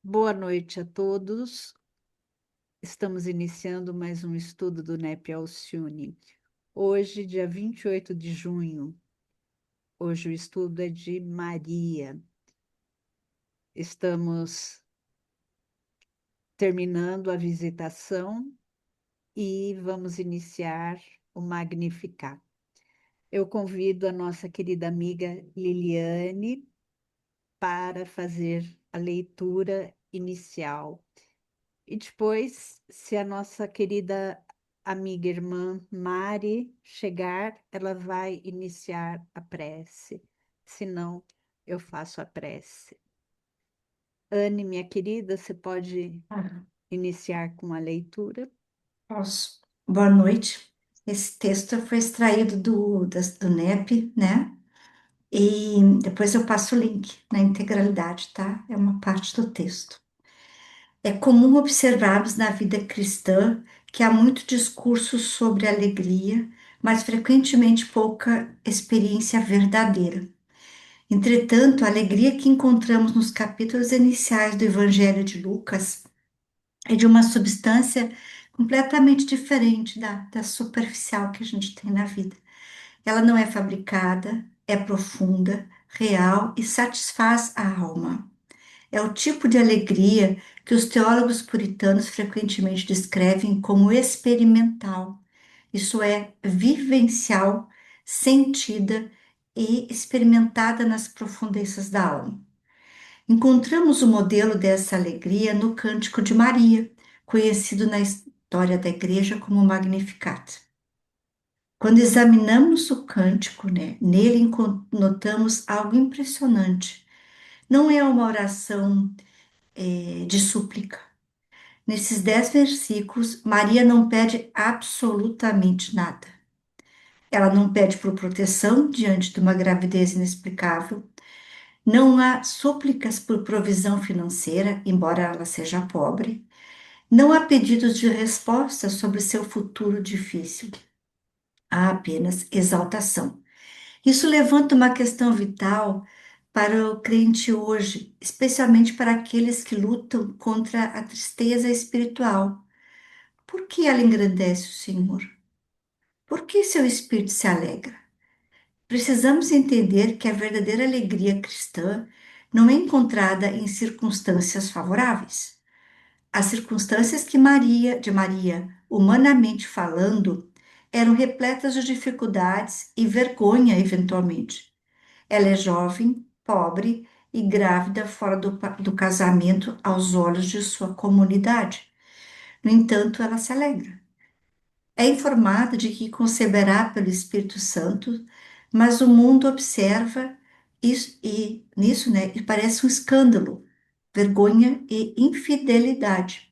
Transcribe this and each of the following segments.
Boa noite a todos. Estamos iniciando mais um estudo do NEP Alcione. Hoje, dia 28 de junho, hoje o estudo é de Maria. Estamos terminando a visitação e vamos iniciar o Magnificat. Eu convido a nossa querida amiga Liliane para fazer a leitura inicial. E depois, se a nossa querida amiga irmã Mari chegar, ela vai iniciar a prece. Se não, eu faço a prece. Anne, minha querida, você pode Ah, iniciar com a leitura? posso. Boa noite. Esse texto foi extraído do NEP, né? E depois eu passo o link na integralidade, tá? É uma parte do texto. É comum observarmos na vida cristã que há muito discurso sobre alegria, mas frequentemente pouca experiência verdadeira. Entretanto, a alegria que encontramos nos capítulos iniciais do Evangelho de Lucas é de uma substância completamente diferente da superficial que a gente tem na vida. Ela não é fabricada, é profunda, real e satisfaz a alma. É o tipo de alegria que os teólogos puritanos frequentemente descrevem como experimental, isso é, vivencial, sentida e experimentada nas profundezas da alma. Encontramos o modelo dessa alegria no Cântico de Maria, conhecido na história da igreja como Magnificat. Quando examinamos o cântico, né, nele notamos algo impressionante. Não é uma oração de súplica. Nesses 10 versículos, Maria não pede absolutamente nada. Ela não pede por proteção diante de uma gravidez inexplicável. Não há súplicas por provisão financeira, embora ela seja pobre. Não há pedidos de resposta sobre seu futuro difícil. Há apenas exaltação. Isso levanta uma questão vital para o crente hoje, especialmente para aqueles que lutam contra a tristeza espiritual. Por que ela engrandece o Senhor? Por que seu espírito se alegra? Precisamos entender que a verdadeira alegria cristã não é encontrada em circunstâncias favoráveis. As circunstâncias de Maria, humanamente falando, eram repletas de dificuldades e vergonha, eventualmente. Ela é jovem, pobre e grávida fora do casamento aos olhos de sua comunidade. No entanto, ela se alegra. É informada de que conceberá pelo Espírito Santo, mas o mundo observa isso e nisso, né, e parece um escândalo, vergonha e infidelidade.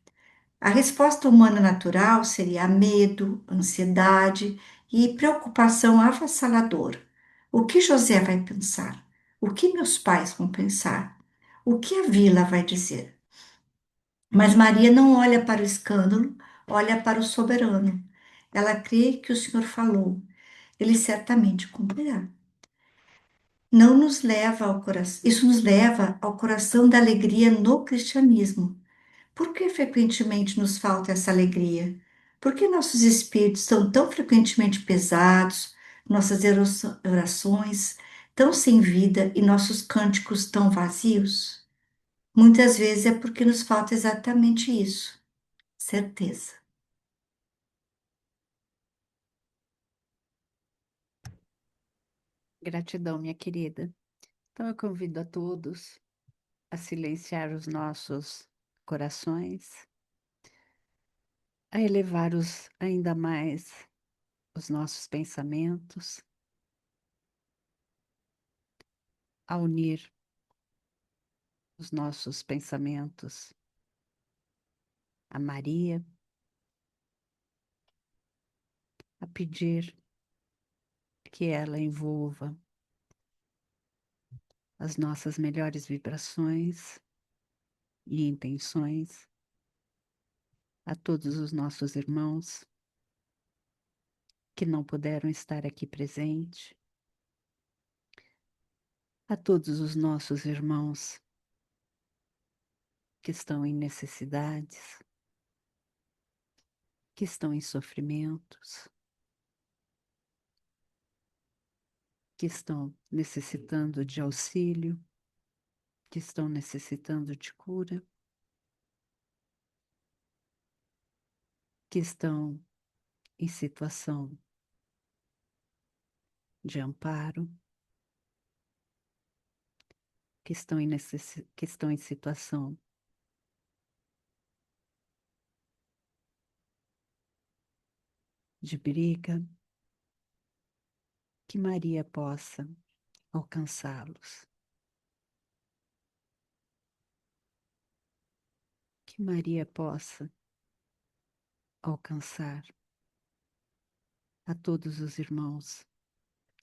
A resposta humana natural seria medo, ansiedade e preocupação avassaladora. O que José vai pensar? O que meus pais vão pensar? O que a vila vai dizer? Mas Maria não olha para o escândalo, olha para o soberano. Ela crê que o Senhor falou, ele certamente cumprirá. Não nos leva ao coração, isso nos leva ao coração da alegria no cristianismo. Por que frequentemente nos falta essa alegria? Por que nossos espíritos são tão frequentemente pesados, nossas orações tão sem vida e nossos cânticos tão vazios? Muitas vezes é porque nos falta exatamente isso, certeza. Gratidão, minha querida. Então, eu convido a todos a silenciar os nossos corações, a elevar ainda mais os nossos pensamentos, a unir os nossos pensamentos a Maria, a pedir que ela envolva as nossas melhores vibrações e intenções a todos os nossos irmãos que não puderam estar aqui presente, a todos os nossos irmãos que estão em necessidades, que estão em sofrimentos, que estão necessitando de auxílio, que estão necessitando de cura, que estão em situação de amparo, que estão em situação de briga, que Maria possa alcançá-los, que Maria possa alcançar a todos os irmãos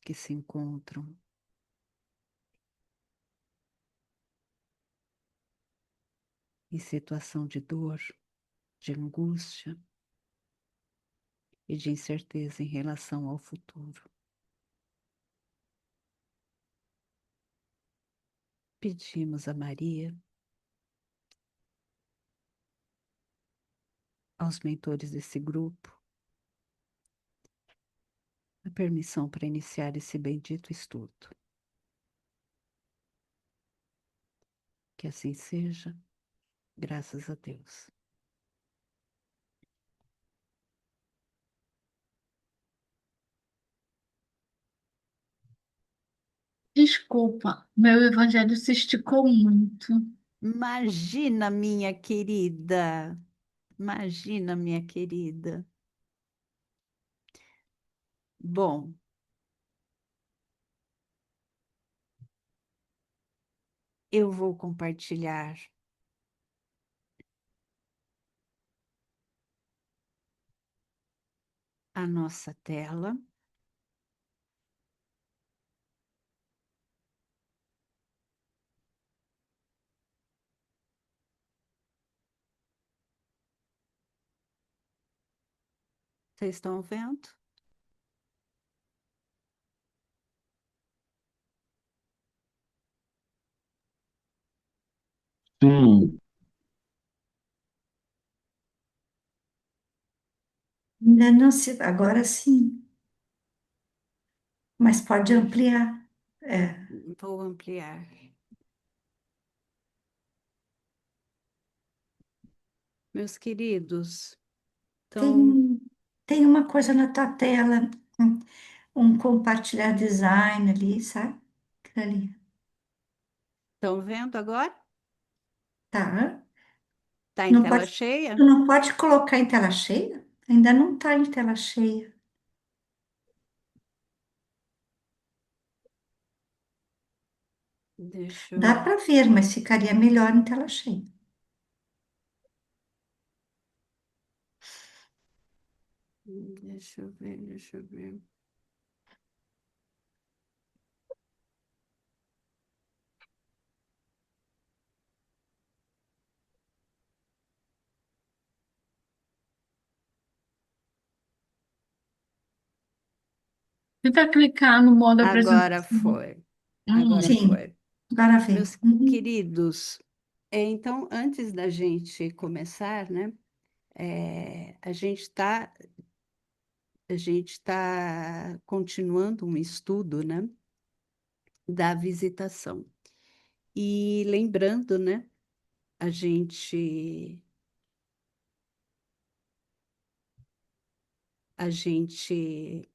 que se encontram em situação de dor, de angústia e de incerteza em relação ao futuro. Pedimos a Maria, aos mentores desse grupo, a permissão para iniciar esse bendito estudo. Que assim seja, graças a Deus. Desculpa, meu evangelho se esticou muito. Imagina, minha querida, imagina, minha querida. Bom, eu vou compartilhar a nossa tela. Vocês estão vendo? Sim, Ainda não se, agora sim, mas pode ampliar. É, Vou ampliar. Meus queridos, então, tem, tem uma coisa na tua tela, um, um compartilhar design ali, sabe? Aquilo ali, estão vendo agora? tá? Está em Não tela pode, cheia? tu não pode colocar em tela cheia? Ainda não está em tela cheia. Deixa Dá eu, para ver, mas ficaria melhor em tela cheia. deixa eu ver, deixa eu ver. Tenta clicar no modo Agora apresentação. foi, agora Sim, foi. agora vem. Meus Uhum. queridos, então, antes da gente começar, né, a gente tá continuando um estudo, né, da visitação. E lembrando, né, a gente, a gente,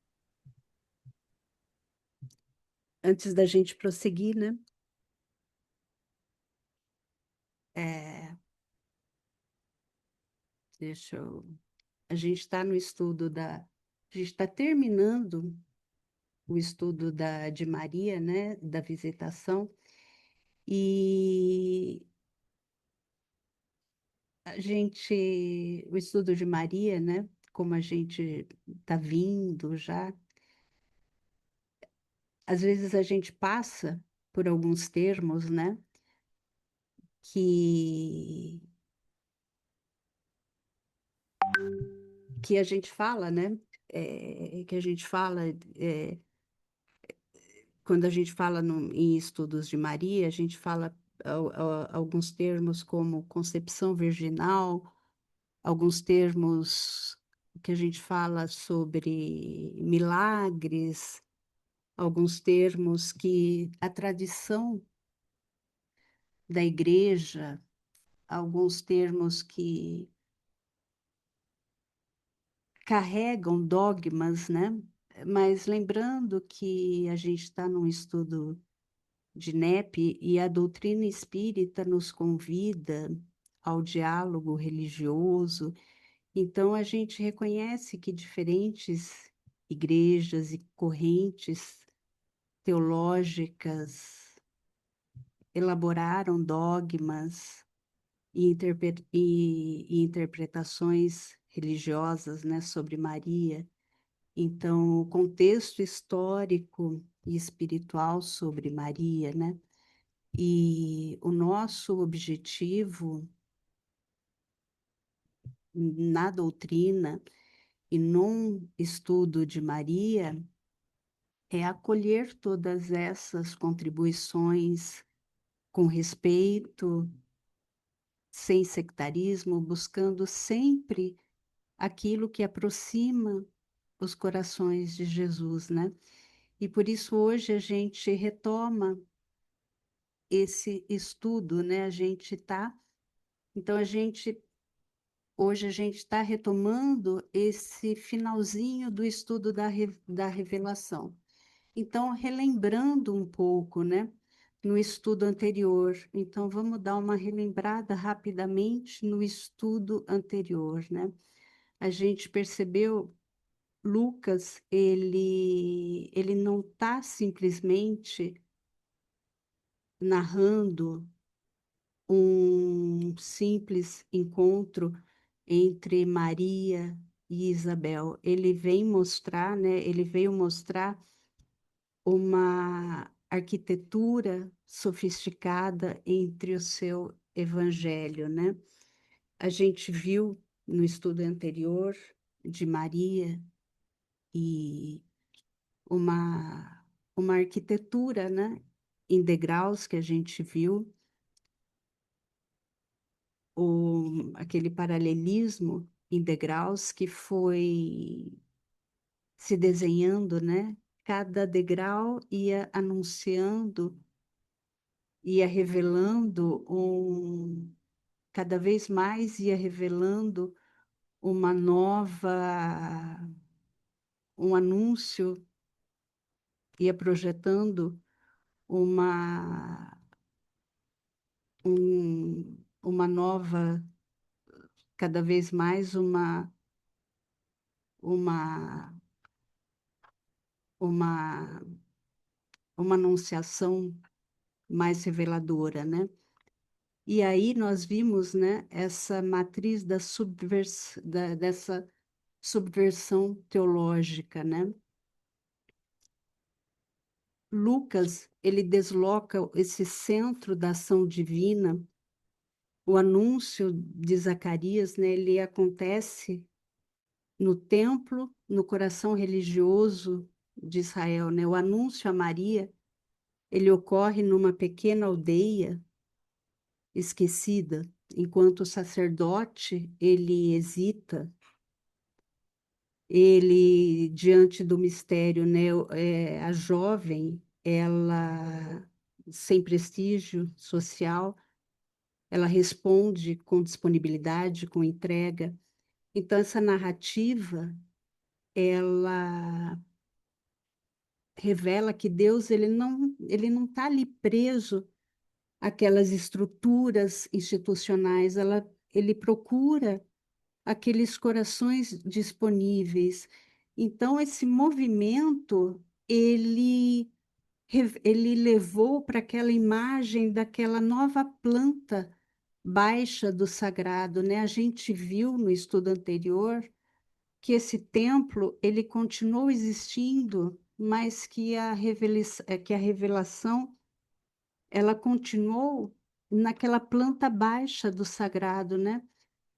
antes da gente prosseguir, né, é, deixa eu, a gente está no estudo a gente está terminando o estudo de Maria, né, da visitação, e o estudo de Maria, né, como a gente está vindo já, às vezes a gente passa por alguns termos, né, que, que a gente fala, né, que a gente fala, quando a gente fala em estudos de Maria, a gente fala alguns termos como concepção virginal, alguns termos que a gente fala sobre milagres, alguns termos que a tradição da igreja, alguns termos que carregam dogmas, né? Mas lembrando que a gente está num estudo de NEP e a doutrina espírita nos convida ao diálogo religioso, então a gente reconhece que diferentes igrejas e correntes teológicas elaboraram dogmas e interpretações religiosas, né, sobre Maria. Então, o contexto histórico e espiritual sobre Maria, né? E o nosso objetivo na doutrina e num estudo de Maria é acolher todas essas contribuições com respeito, sem sectarismo, buscando sempre aquilo que aproxima os corações de Jesus, né? E por isso hoje a gente retoma esse estudo, né? Então hoje a gente está retomando esse finalzinho do estudo da revelação. Então, relembrando um pouco, né? No estudo anterior. Então, vamos dar uma relembrada rapidamente no estudo anterior, né? A gente percebeu, Lucas, ele não está simplesmente narrando um simples encontro entre Maria e Isabel. Ele vem mostrar, né? Ele veio mostrar uma arquitetura sofisticada entre o seu evangelho, né? A gente viu no estudo anterior de Maria e uma uma arquitetura, né? Em degraus que a gente viu aquele paralelismo em degraus que foi se desenhando, né? Cada degrau ia anunciando, ia revelando cada vez mais ia revelando uma um anúncio, ia projetando uma, uma nova, cada vez mais uma, uma, uma anunciação mais reveladora, né? E aí nós vimos, né, essa matriz dessa subversão teológica, né? Lucas, ele desloca esse centro da ação divina, o anúncio de Zacarias, né, ele acontece no templo, no coração religioso de Israel, né? O anúncio a Maria, ele ocorre numa pequena aldeia esquecida, enquanto o sacerdote, ele hesita, ele, diante do mistério, né, a jovem, ela, sem prestígio social, ela responde com disponibilidade, com entrega. Então, essa narrativa, ela revela que Deus, ele não está ali preso àquelas estruturas institucionais, ele procura aqueles corações disponíveis. Então, esse movimento, ele levou para aquela imagem daquela nova planta baixa do sagrado, né? A gente viu no estudo anterior que esse templo, ele continuou existindo, mas que a revelação, ela continuou naquela planta baixa do sagrado, né?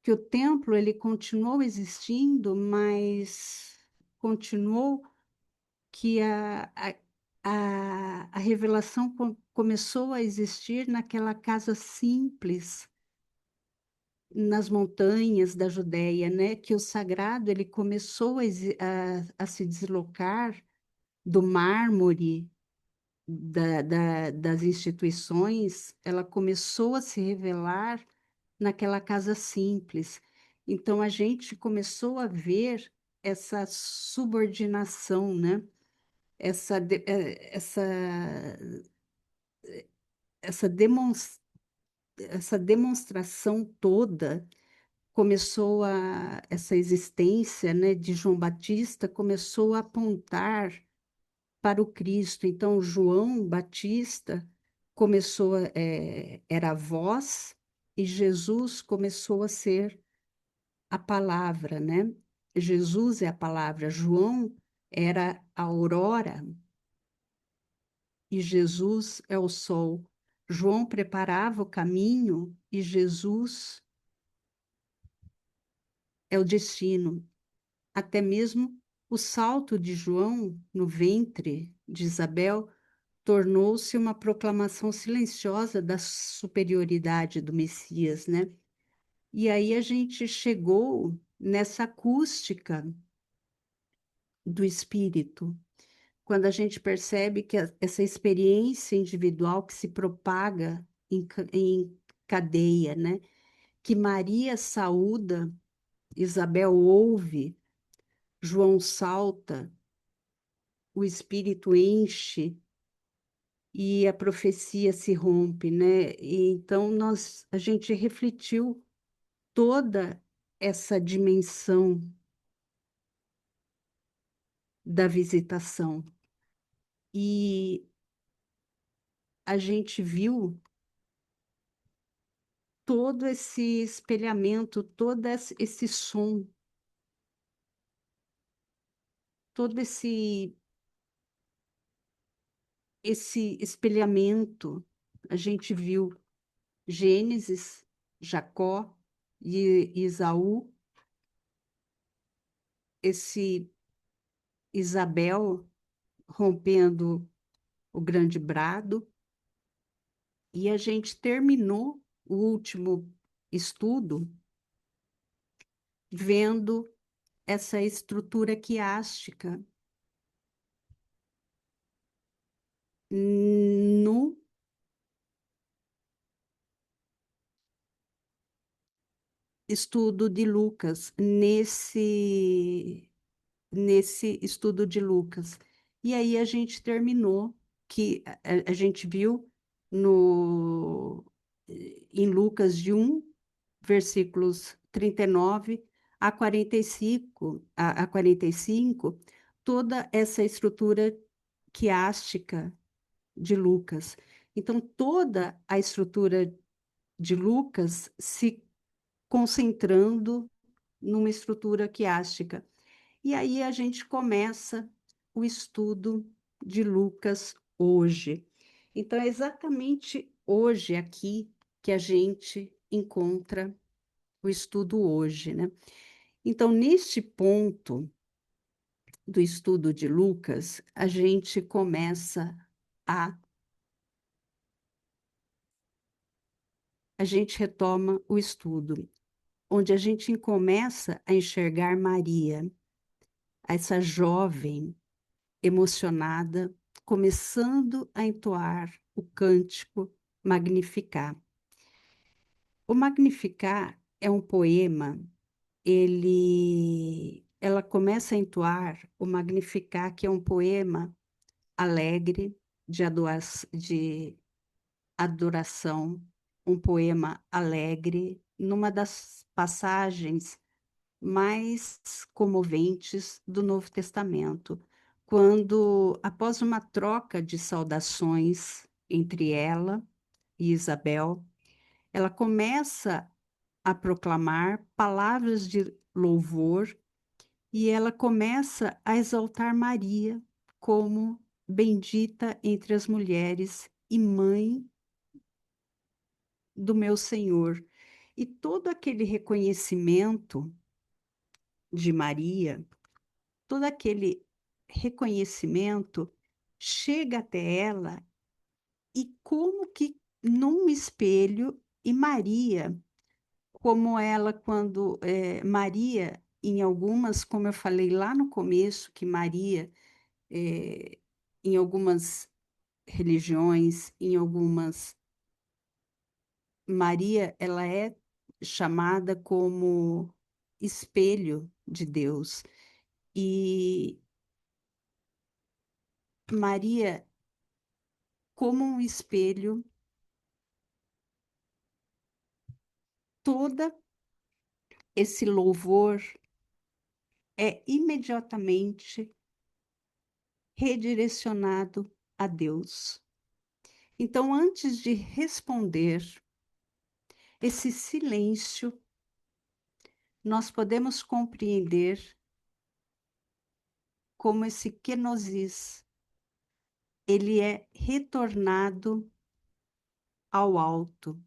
Que o templo ele continuou existindo, mas continuou que a revelação começou a existir naquela casa simples, nas montanhas da Judéia, né? Que o sagrado ele começou a se deslocar do mármore das instituições, ela começou a se revelar naquela casa simples. Então a gente começou a ver essa subordinação, né? Essa, essa, demons- essa demonstração toda essa existência, né, de João Batista começou a apontar para o Cristo. Então, João Batista era a voz e Jesus começou a ser a palavra, né? Jesus é a palavra, João era a aurora e Jesus é o sol. João preparava o caminho e Jesus é o destino. Até mesmo o salto de João no ventre de Isabel tornou-se uma proclamação silenciosa da superioridade do Messias, né? E aí a gente chegou nessa acústica do espírito, quando a gente percebe que essa experiência individual que se propaga em cadeia, né? Que Maria saúda, Isabel ouve, João salta, o espírito enche e a profecia se rompe, né? E então a gente refletiu toda essa dimensão da visitação e a gente viu todo esse espelhamento, esse som, todo esse espelhamento. A gente viu Gênesis, Jacó e Esaú, esse Isabel rompendo o grande brado, e a gente terminou o último estudo vendo essa estrutura quiástica no estudo de Lucas, nesse estudo de Lucas. E aí a gente terminou que a gente viu no, em Lucas de 1, versículos 39 a 45, a 45, toda essa estrutura quiástica de Lucas. Então, toda a estrutura de Lucas se concentrando numa estrutura quiástica. E aí a gente começa o estudo de Lucas hoje. Então, é exatamente hoje aqui que a gente encontra o estudo hoje, né? Então, neste ponto do estudo de Lucas, a gente começa a a gente retoma o estudo, onde a gente começa a enxergar Maria, essa jovem emocionada, começando a entoar o cântico Magnificat. O Magnificat é um poema, ela começa a entoar o Magnificat, que é um poema alegre de adoração, um poema alegre, numa das passagens mais comoventes do Novo Testamento, quando, após uma troca de saudações entre ela e Isabel, ela começa a proclamar palavras de louvor e ela começa a exaltar Maria como bendita entre as mulheres e mãe do meu Senhor. E todo aquele reconhecimento de Maria, todo aquele reconhecimento chega até ela e como que num espelho, e Maria, como ela, quando Maria, em algumas, como eu falei lá no começo, que Maria, eh, em algumas religiões, em algumas, Maria, ela é chamada como espelho de Deus. E Maria, como um espelho, toda esse louvor é imediatamente redirecionado a Deus. Então, antes de responder esse silêncio, nós podemos compreender como esse kenosis, ele é retornado ao alto,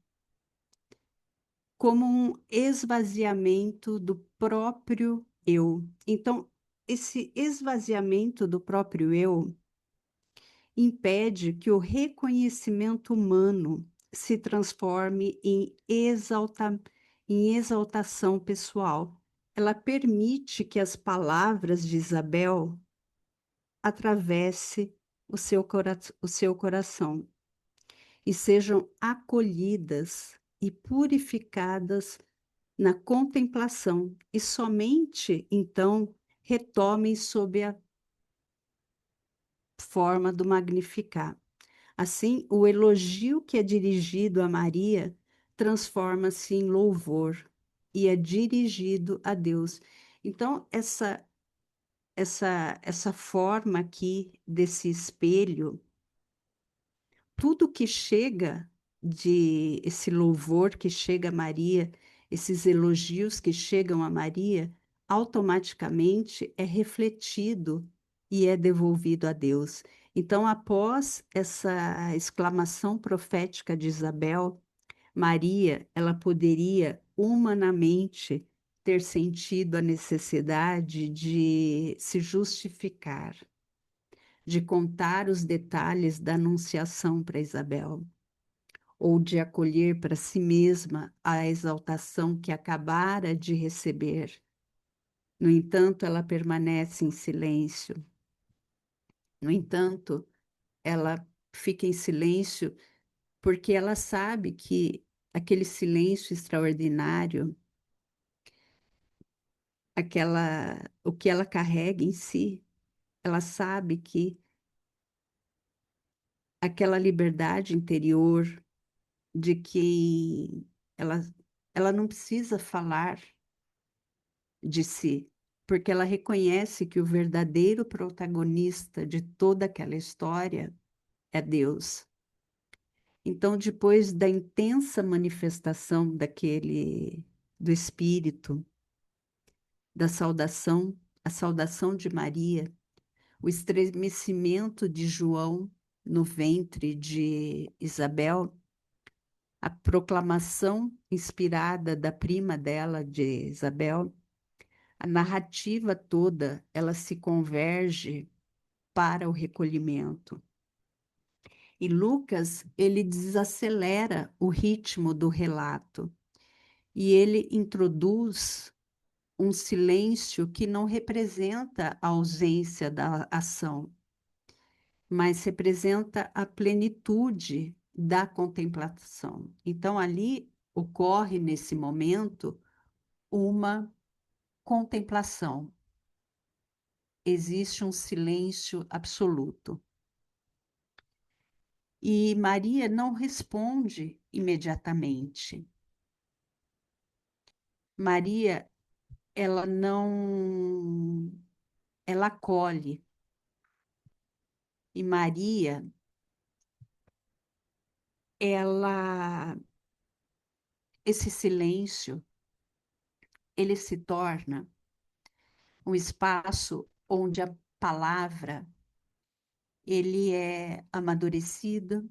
como um esvaziamento do próprio eu. Então, esse esvaziamento do próprio eu impede que o reconhecimento humano se transforme em exaltação pessoal. Ela permite que as palavras de Isabel atravesse o seu coração e sejam acolhidas e purificadas na contemplação, e somente então retomem sob a forma do Magnificat. Assim, o elogio que é dirigido a Maria transforma-se em louvor e é dirigido a Deus. Então, essa forma aqui desse espelho, tudo que chega de esse louvor que chega a Maria, esses elogios que chegam a Maria, automaticamente é refletido e é devolvido a Deus. Então, após essa exclamação profética de Isabel, Maria, ela poderia humanamente ter sentido a necessidade de se justificar, de contar os detalhes da anunciação para Isabel, ou de acolher para si mesma a exaltação que acabara de receber. No entanto, ela permanece em silêncio. No entanto, ela fica em silêncio porque ela sabe que aquele silêncio extraordinário, o que ela carrega em si, ela sabe que aquela liberdade interior de que ela, ela não precisa falar de si, porque ela reconhece que o verdadeiro protagonista de toda aquela história é Deus. Então, depois da intensa manifestação do Espírito, da saudação, a saudação de Maria, o estremecimento de João no ventre de Isabel, a proclamação inspirada da prima dela, de Isabel, a narrativa toda, ela se converge para o recolhimento. E Lucas, ele desacelera o ritmo do relato e ele introduz um silêncio que não representa a ausência da ação, mas representa a plenitude da contemplação. Então, ali ocorre, nesse momento, uma contemplação. Existe um silêncio absoluto. E Maria não responde imediatamente. Maria, ela não, ela acolhe. E Maria, ela, esse silêncio, ele se torna um espaço onde a palavra, ele é amadurecida,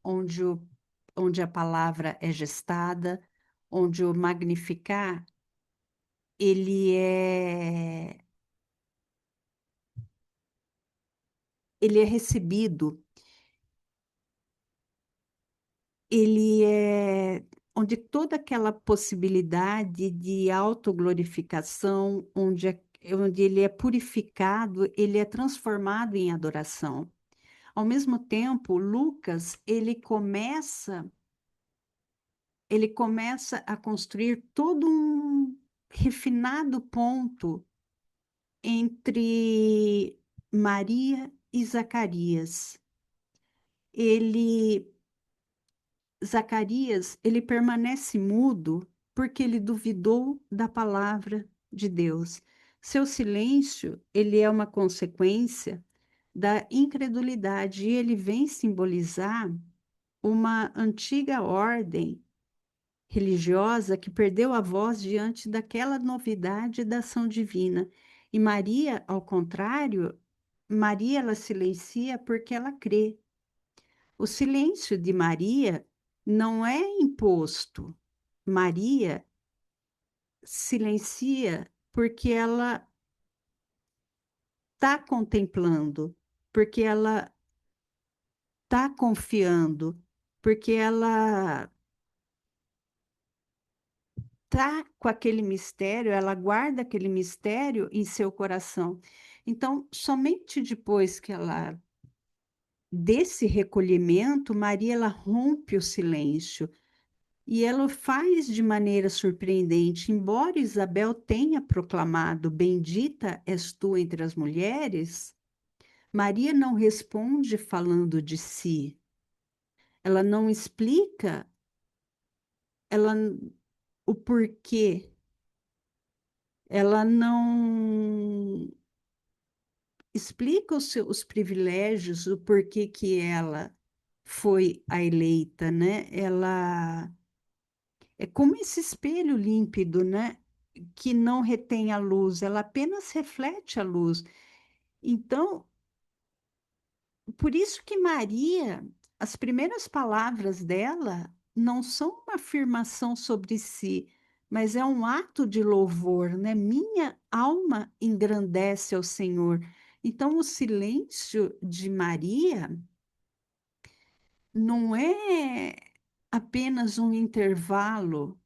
onde a palavra é gestada, onde o magnificar, ele é, ele é recebido ele é onde toda aquela possibilidade de autoglorificação, onde ele é purificado, ele é transformado em adoração. Ao mesmo tempo, Lucas, ele começa a construir todo um refinado ponto entre Maria e Zacarias. Ele Zacarias, ele permanece mudo porque ele duvidou da palavra de Deus. Seu silêncio, ele é uma consequência da incredulidade e ele vem simbolizar uma antiga ordem religiosa que perdeu a voz diante daquela novidade da ação divina. E Maria, ao contrário, Maria ela silencia porque ela crê. O silêncio de Maria não é imposto. Maria silencia porque ela está contemplando, porque ela está confiando, porque ela está com aquele mistério, ela guarda aquele mistério em seu coração. Então, somente depois que ela desse recolhimento, Maria ela rompe o silêncio. E ela o faz de maneira surpreendente, embora Isabel tenha proclamado: Bendita és tu entre as mulheres, Maria não responde falando de si. Ela não explica ela, o porquê. Ela não explica os privilégios, o porquê que ela foi a eleita, né? Ela é como esse espelho límpido, né? Que não retém a luz, ela apenas reflete a luz. Então, por isso que Maria, as primeiras palavras dela não são uma afirmação sobre si, mas é um ato de louvor, né? Minha alma engrandece ao Senhor. Então, o silêncio de Maria não é apenas um intervalo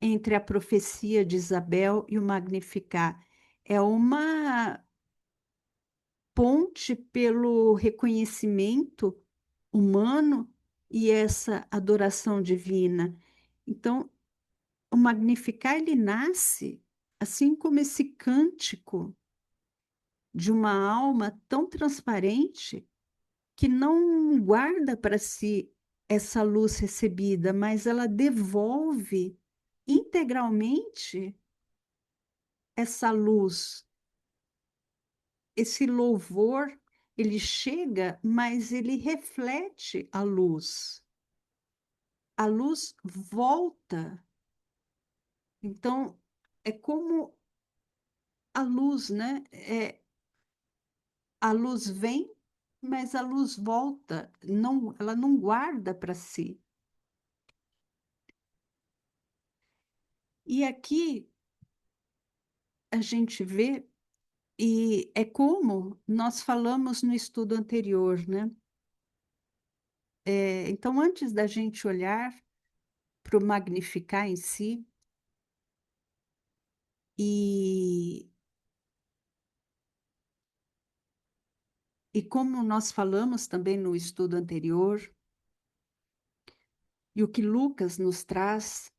entre a profecia de Isabel e o Magnificat. É uma ponte pelo reconhecimento humano e essa adoração divina. Então, o Magnificat ele nasce assim como esse cântico de uma alma tão transparente que não guarda para si essa luz recebida, mas ela devolve integralmente essa luz, esse louvor, ele chega, mas ele reflete a luz. A luz volta. Então, é como a luz, né? A luz vem, mas a luz volta. Não, ela não guarda para si. E aqui a gente vê, e é como nós falamos no estudo anterior, né? Então, antes da gente olhar para o magnificar em si, e, e como nós falamos também no estudo anterior, e o que Lucas nos traz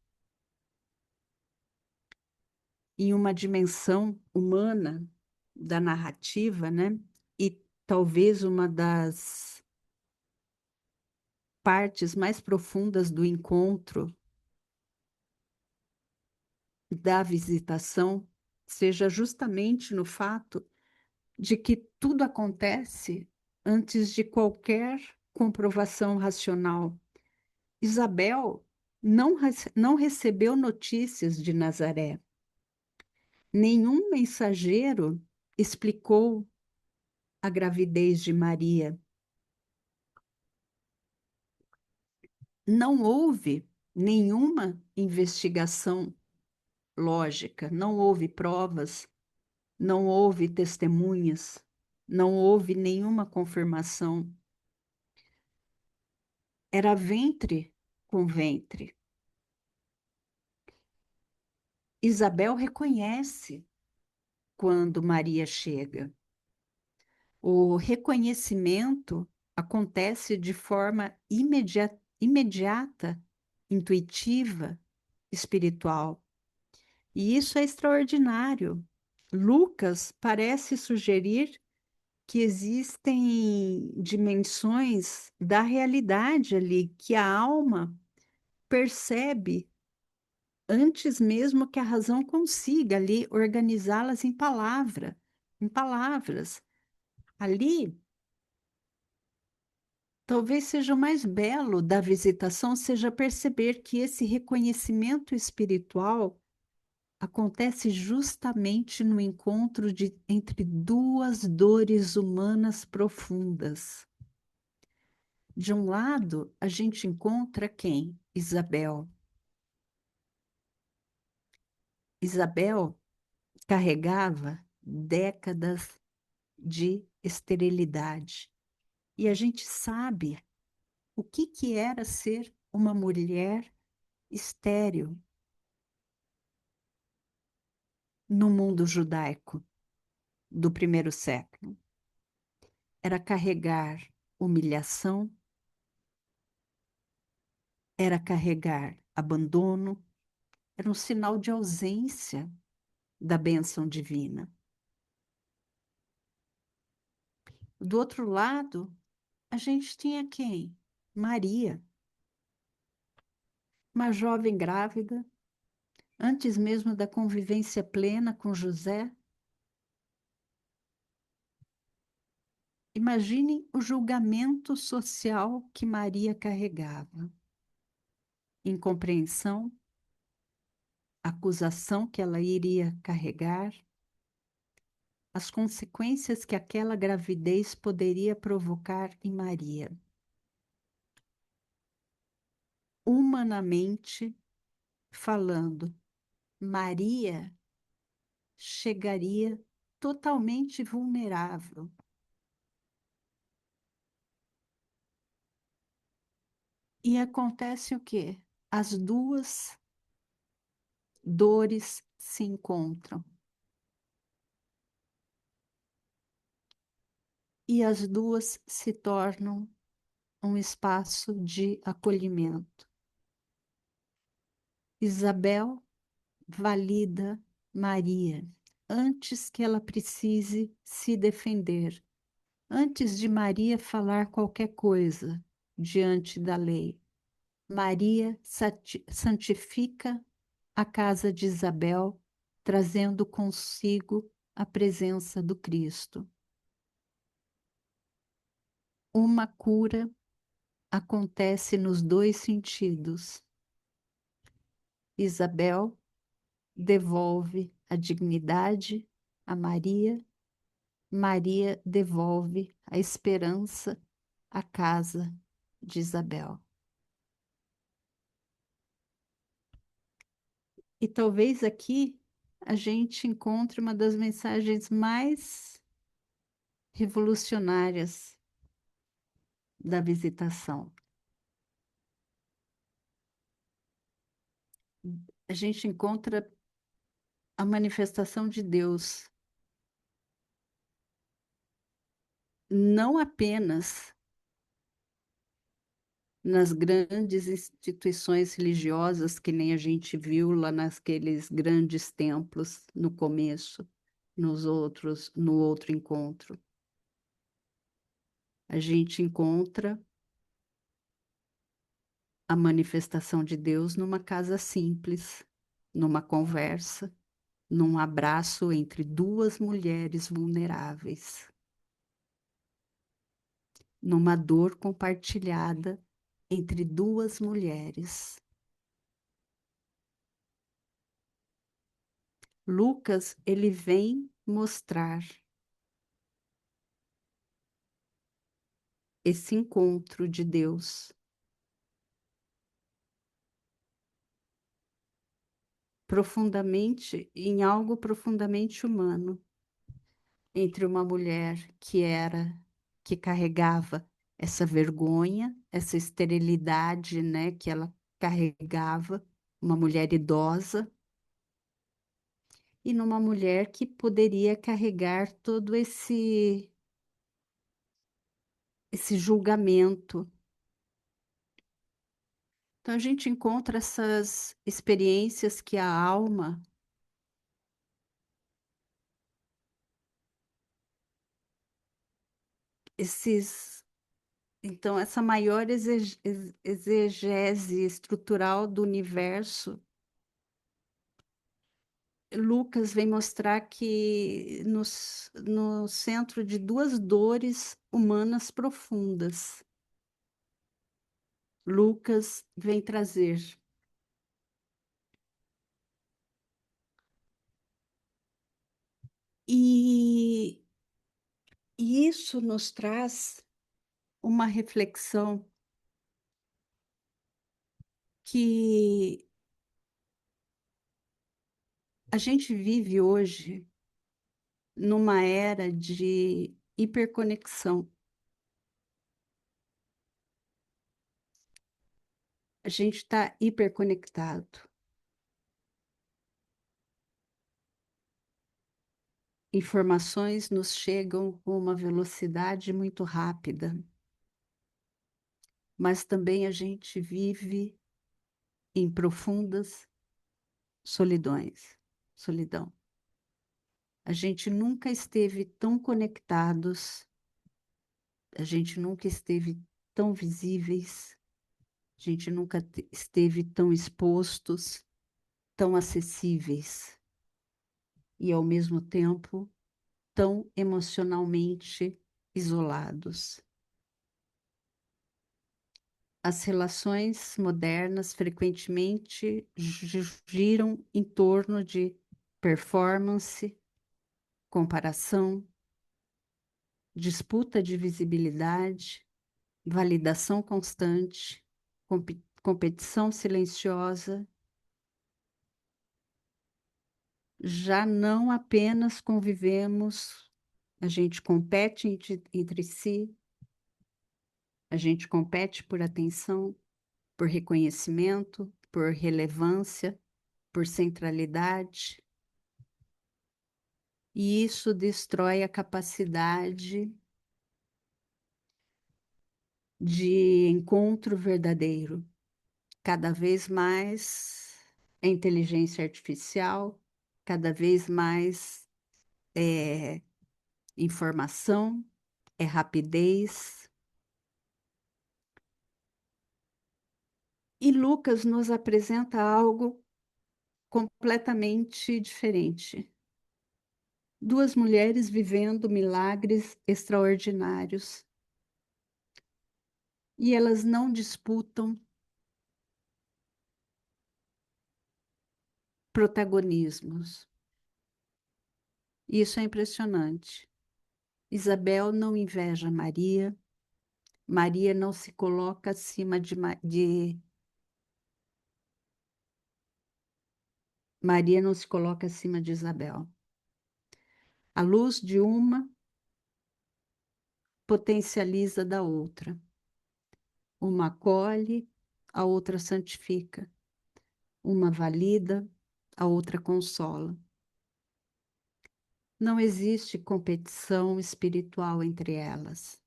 em uma dimensão humana da narrativa, né? E talvez uma das partes mais profundas do encontro, da visitação, seja justamente no fato de que tudo acontece antes de qualquer comprovação racional. Isabel não recebeu notícias de Nazaré. Nenhum mensageiro explicou a gravidez de Maria. Não houve nenhuma investigação lógica, não houve provas, não houve testemunhas, não houve nenhuma confirmação. era ventre com ventre. Isabel reconhece quando Maria chega. O reconhecimento acontece de forma imediata, intuitiva, espiritual. E isso é extraordinário. Lucas parece sugerir que existem dimensões da realidade ali que a alma percebe antes mesmo que a razão consiga ali organizá-las em palavras. Ali, talvez seja o mais belo da visitação seja perceber que esse reconhecimento espiritual acontece justamente no encontro entre duas dores humanas profundas. De um lado, a gente encontra quem? Isabel. Isabel carregava décadas de esterilidade. E a gente sabe o que era ser uma mulher estéril no mundo judaico do primeiro século. Era carregar humilhação, era carregar abandono, era um sinal de ausência da bênção divina. Do outro lado, a gente tinha quem? Maria, uma jovem grávida, antes mesmo da convivência plena com José. Imaginem o julgamento social que Maria carregava. Incompreensão, acusação que ela iria carregar, as consequências que aquela gravidez poderia provocar em Maria. Humanamente falando, Maria chegaria totalmente vulnerável. E acontece o quê? As duas dores se encontram. E as duas se tornam um espaço de acolhimento. Isabel valida Maria antes que ela precise se defender, antes de Maria falar qualquer coisa diante da lei. Maria santifica a casa de Isabel, trazendo consigo a presença do Cristo. Uma cura acontece nos dois sentidos. Isabel devolve a dignidade a Maria, Maria devolve a esperança à casa de Isabel. E talvez aqui a gente encontre uma das mensagens mais revolucionárias da visitação. A gente encontra a manifestação de Deus não apenas nas grandes instituições religiosas, que nem a gente viu lá naqueles grandes templos no começo, no outro encontro. A gente encontra a manifestação de Deus numa casa simples, numa conversa, num abraço entre duas mulheres vulneráveis, numa dor compartilhada entre duas mulheres. Lucas, ele vem mostrar esse encontro de Deus profundamente, em algo profundamente humano, entre uma mulher que carregava essa vergonha essa esterilidade, né, que ela carregava, uma mulher idosa, e numa mulher que poderia carregar todo esse julgamento. Então a gente encontra essas experiências que a alma, esses, então essa maior exegese estrutural do universo, Lucas vem mostrar que no centro de duas dores humanas profundas, Lucas vem trazer. E, e isso nos traz uma reflexão que a gente vive hoje numa era de hiperconexão. A gente está hiperconectado. Informações nos chegam com uma velocidade muito rápida, mas também a gente vive em profundas solidão. A gente nunca esteve tão conectados, a gente nunca esteve tão visíveis, a gente nunca esteve tão expostos, tão acessíveis e, ao mesmo tempo, tão emocionalmente isolados. As relações modernas frequentemente giram em torno de performance, comparação, disputa de visibilidade, validação constante, competição silenciosa. Já não apenas convivemos, a gente compete entre si, a gente compete por atenção, por reconhecimento, por relevância, por centralidade. E isso destrói a capacidade de encontro verdadeiro. Cada vez mais é inteligência artificial, cada vez mais é informação, é rapidez. E Lucas nos apresenta algo completamente diferente. Duas mulheres vivendo milagres extraordinários. E elas não disputam protagonismos. Isso é impressionante. Isabel não inveja Maria, Maria não se coloca acima Maria não se coloca acima de Isabel. A luz de uma potencializa da outra. Uma acolhe, a outra santifica. Uma valida, a outra consola. Não existe competição espiritual entre elas.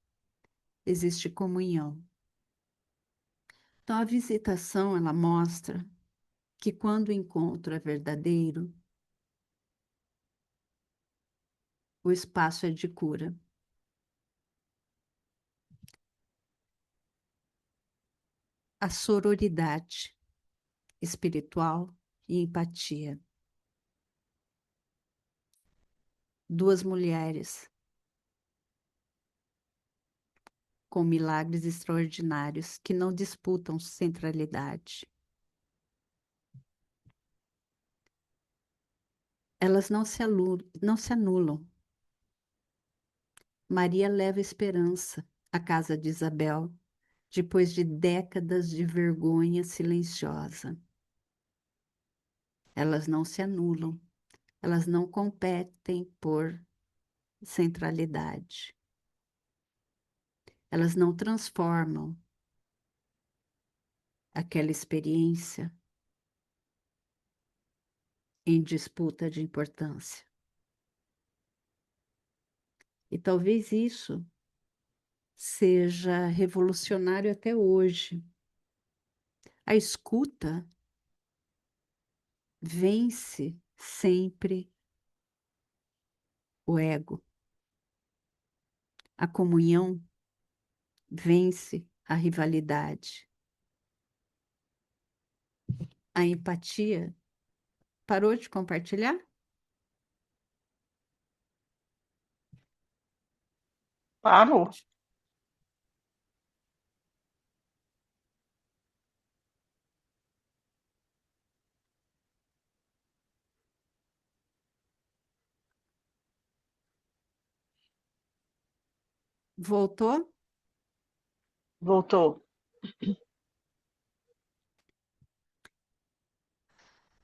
Existe comunhão. Então, a visitação, ela mostra que quando o encontro é verdadeiro, o espaço é de cura. A sororidade espiritual e empatia. Duas mulheres com milagres extraordinários que não disputam centralidade. Elas não se anulam. Maria leva esperança à casa de Isabel, depois de décadas de vergonha silenciosa. Elas não se anulam, elas não competem por centralidade. Elas não transformam, aquela experiência em disputa de importância. E talvez isso seja revolucionário até hoje. A escuta vence sempre o ego. A comunhão vence a rivalidade. A empatia parou de compartilhar? Parou. Voltou? Voltou.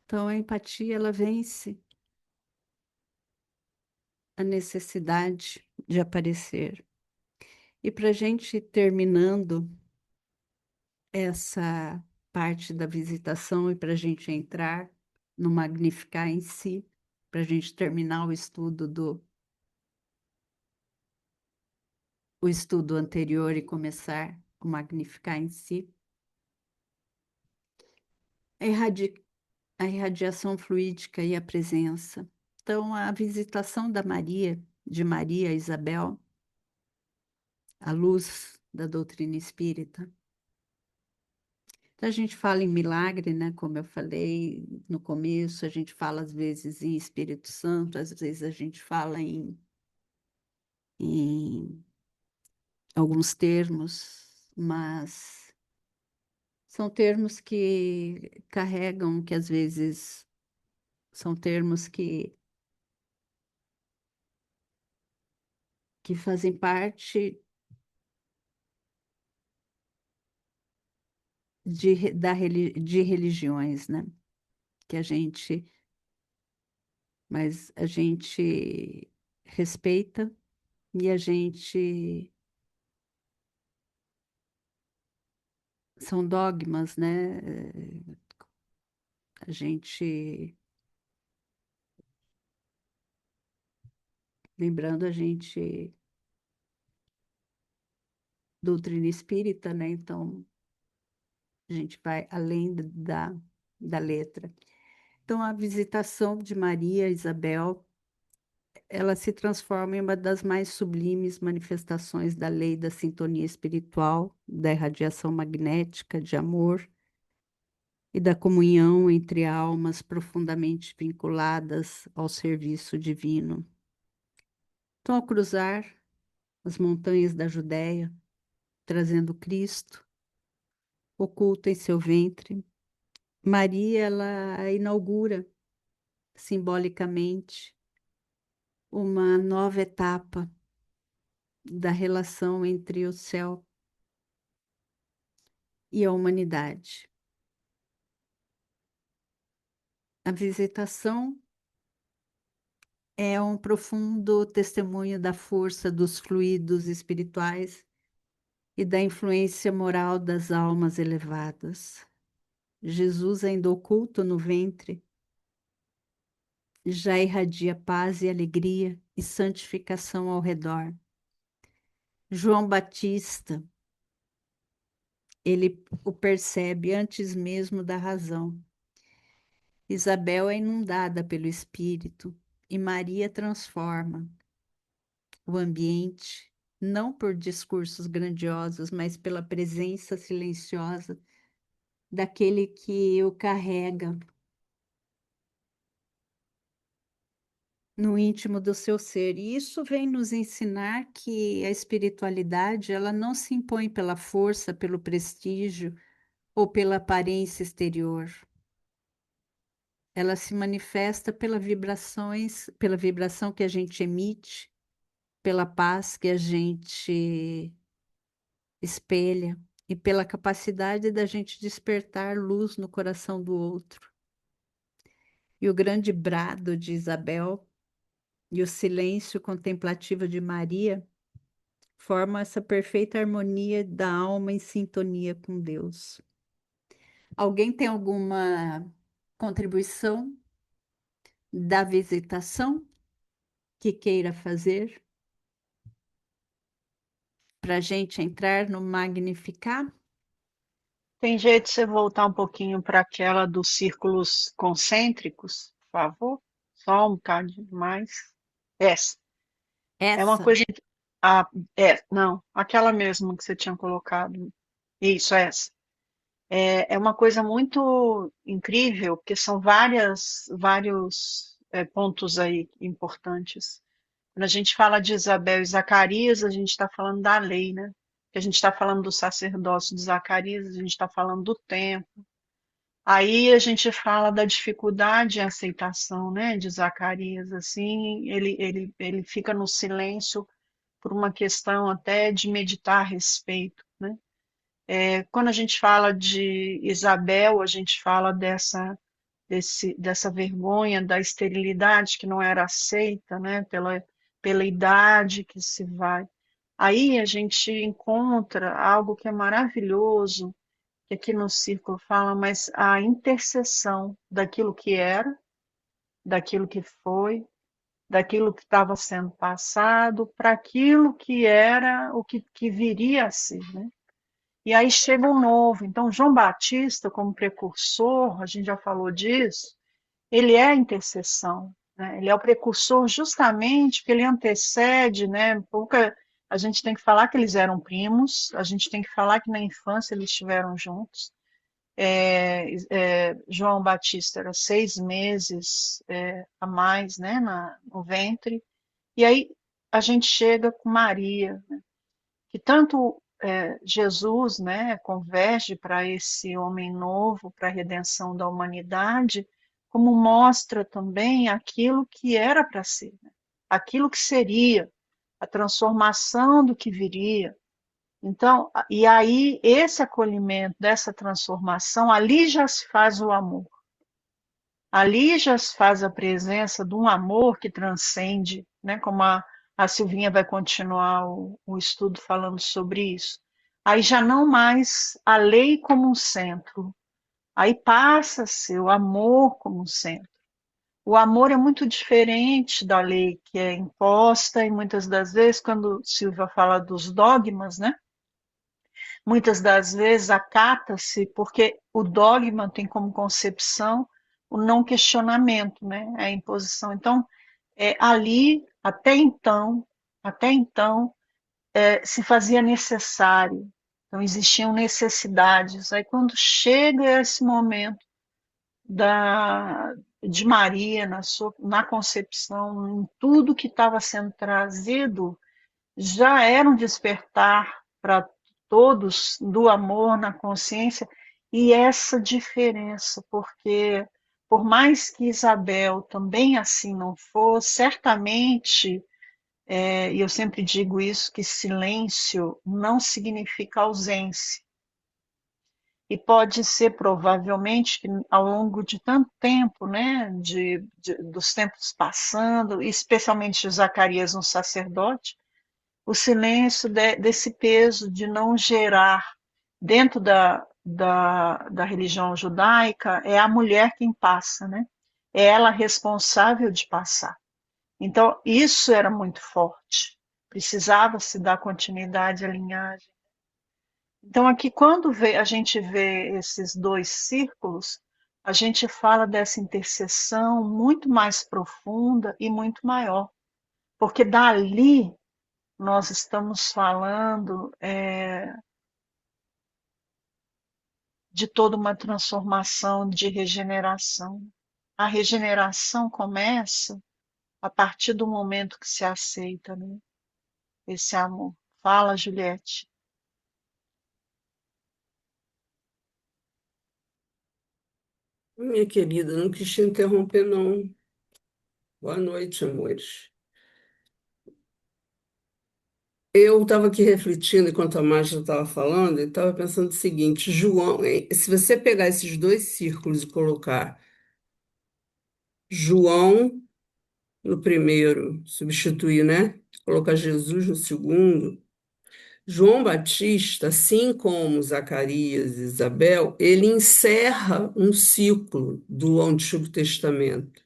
Então a empatia ela vence a necessidade de aparecer. E para a gente ir terminando essa parte da visitação e para a gente entrar no Magnificar em si, para a gente terminar o estudo anterior e começar o Magnificar em si, a a irradiação fluídica e a presença. Então, a visitação da Maria, de Maria Isabel, a luz da doutrina espírita. Então, a gente fala em milagre, né? Como eu falei no começo, a gente fala às vezes em Espírito Santo, às vezes a gente fala em alguns termos, mas são termos que carregam, que às vezes são termos que fazem parte de religiões, né? Que mas a gente respeita e a gente são dogmas, né? A gente lembrando a gente doutrina espírita, né? Então a gente vai além da letra. Então a visitação de Maria Isabel ela se transforma em uma das mais sublimes manifestações da lei da sintonia espiritual, da irradiação magnética de amor e da comunhão entre almas profundamente vinculadas ao serviço divino. Então, ao cruzar as montanhas da Judéia, trazendo Cristo, oculto em seu ventre, Maria ela inaugura simbolicamente uma nova etapa da relação entre o céu e a humanidade. A visitação é um profundo testemunho da força dos fluidos espirituais e da influência moral das almas elevadas. Jesus, ainda oculto no ventre, já irradia paz e alegria e santificação ao redor. João Batista, ele o percebe antes mesmo da razão. Isabel é inundada pelo Espírito e Maria transforma o ambiente, não por discursos grandiosos, mas pela presença silenciosa daquele que o carrega no íntimo do seu ser. E isso vem nos ensinar que a espiritualidade, ela não se impõe pela força, pelo prestígio ou pela aparência exterior. Ela se manifesta pela vibração que a gente emite, pela paz que a gente espelha e pela capacidade da gente despertar luz no coração do outro. E o grande brado de Isabel e o silêncio contemplativo de Maria formam essa perfeita harmonia da alma em sintonia com Deus. Alguém tem alguma contribuição da visitação que queira fazer para a gente entrar no Magnificar? Tem jeito de você voltar um pouquinho para aquela dos círculos concêntricos, por favor? Só um bocadinho mais. Essa. É uma Essa? coisa. Ah, não, aquela mesma que você tinha colocado. Isso, essa. É uma coisa muito incrível, porque são vários pontos aí importantes. Quando a gente fala de Isabel e Zacarias, a gente está falando da lei, né? Que a gente está falando do sacerdócio de Zacarias, a gente está falando do templo. Aí a gente fala da dificuldade em aceitação, né, de Zacarias, assim, ele fica no silêncio por uma questão até de meditar a respeito, né? Quando a gente fala de Isabel, a gente fala dessa vergonha da esterilidade que não era aceita, né, pela idade que se vai. Aí a gente encontra algo que é maravilhoso, que aqui no círculo fala, mas a intercessão daquilo que era, daquilo que foi, daquilo que estava sendo passado, para aquilo que era, que viria a ser, né? E aí chega o novo. Então, João Batista, como precursor, a gente já falou disso, ele é a intercessão, né? Ele é o precursor justamente porque ele antecede, né? Pouca, a gente tem que falar que eles eram primos, a gente tem que falar que na infância eles estiveram juntos. João Batista era 6 meses a mais, né, no ventre. E aí a gente chega com Maria, né, que tanto Jesus, né, converge para esse homem novo, para a redenção da humanidade, como mostra também aquilo que era para ser, né? Aquilo que seria, a transformação do que viria. Então, e aí esse acolhimento dessa transformação, ali já se faz o amor. Ali já se faz a presença de um amor que transcende, né? Como a Silvinha vai continuar o estudo falando sobre isso. Aí já não mais a lei como um centro, aí passa-se o amor como um centro. O amor é muito diferente da lei que é imposta, e muitas das vezes, quando Silvia fala dos dogmas, né? Muitas das vezes acata-se porque o dogma tem como concepção o não questionamento, né? A imposição. Então, ali, até então, se fazia necessário. Então, existiam necessidades. Aí, quando chega esse momento de Maria, na concepção, em tudo que estava sendo trazido, já era um despertar para todos do amor na consciência e essa diferença, porque por mais que Isabel também assim não fosse, certamente, e eu sempre digo isso, que silêncio não significa ausência. E pode ser provavelmente que ao longo de tanto tempo, né, dos tempos passando, especialmente de Zacarias, um sacerdote, o silêncio desse peso de não gerar, dentro da religião judaica, é a mulher quem passa, né? É ela responsável de passar. Então, isso era muito forte. Precisava se dar continuidade à linhagem. Então, aqui, quando a gente vê esses dois círculos, a gente fala dessa intercessão muito mais profunda e muito maior. Porque dali nós estamos falando de toda uma transformação, de regeneração. A regeneração começa a partir do momento que se aceita, né? Esse amor. Fala, Juliette. Minha querida, não quis te interromper, não. Boa noite, amores. Eu estava aqui refletindo enquanto a Márcia estava falando, e estava pensando o seguinte: João, se você pegar esses dois círculos e colocar João no primeiro, substituir, né? Colocar Jesus no segundo, João Batista, assim como Zacarias e Isabel, ele encerra um ciclo do Antigo Testamento.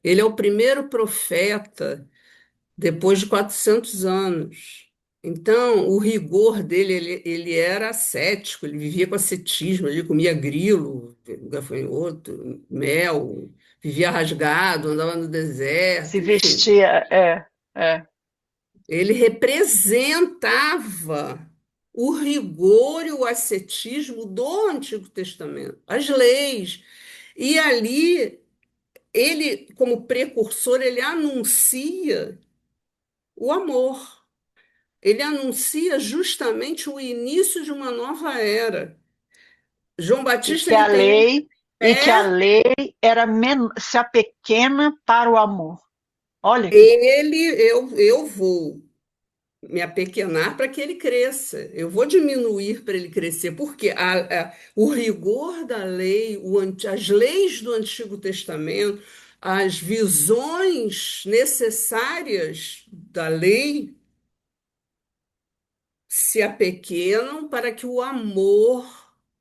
Ele é o primeiro profeta depois de 400 anos. Então, o rigor dele, ele era ascético, ele vivia com ascetismo, ele comia grilo, gafanhoto, mel, vivia rasgado, andava no deserto, Se enfim. vestia, é. Ele representava o rigor e o ascetismo do Antigo Testamento, as leis. E ali, ele, como precursor, ele anuncia o amor. Ele anuncia justamente o início de uma nova era. João E Batista que ele a tem um lei, e que a pé, lei era se apequena para o amor. Olha que eu vou me apequenar para que ele cresça. Eu vou diminuir para ele crescer, porque o rigor da lei, as leis do Antigo Testamento, as visões necessárias da lei se apequenam para que o amor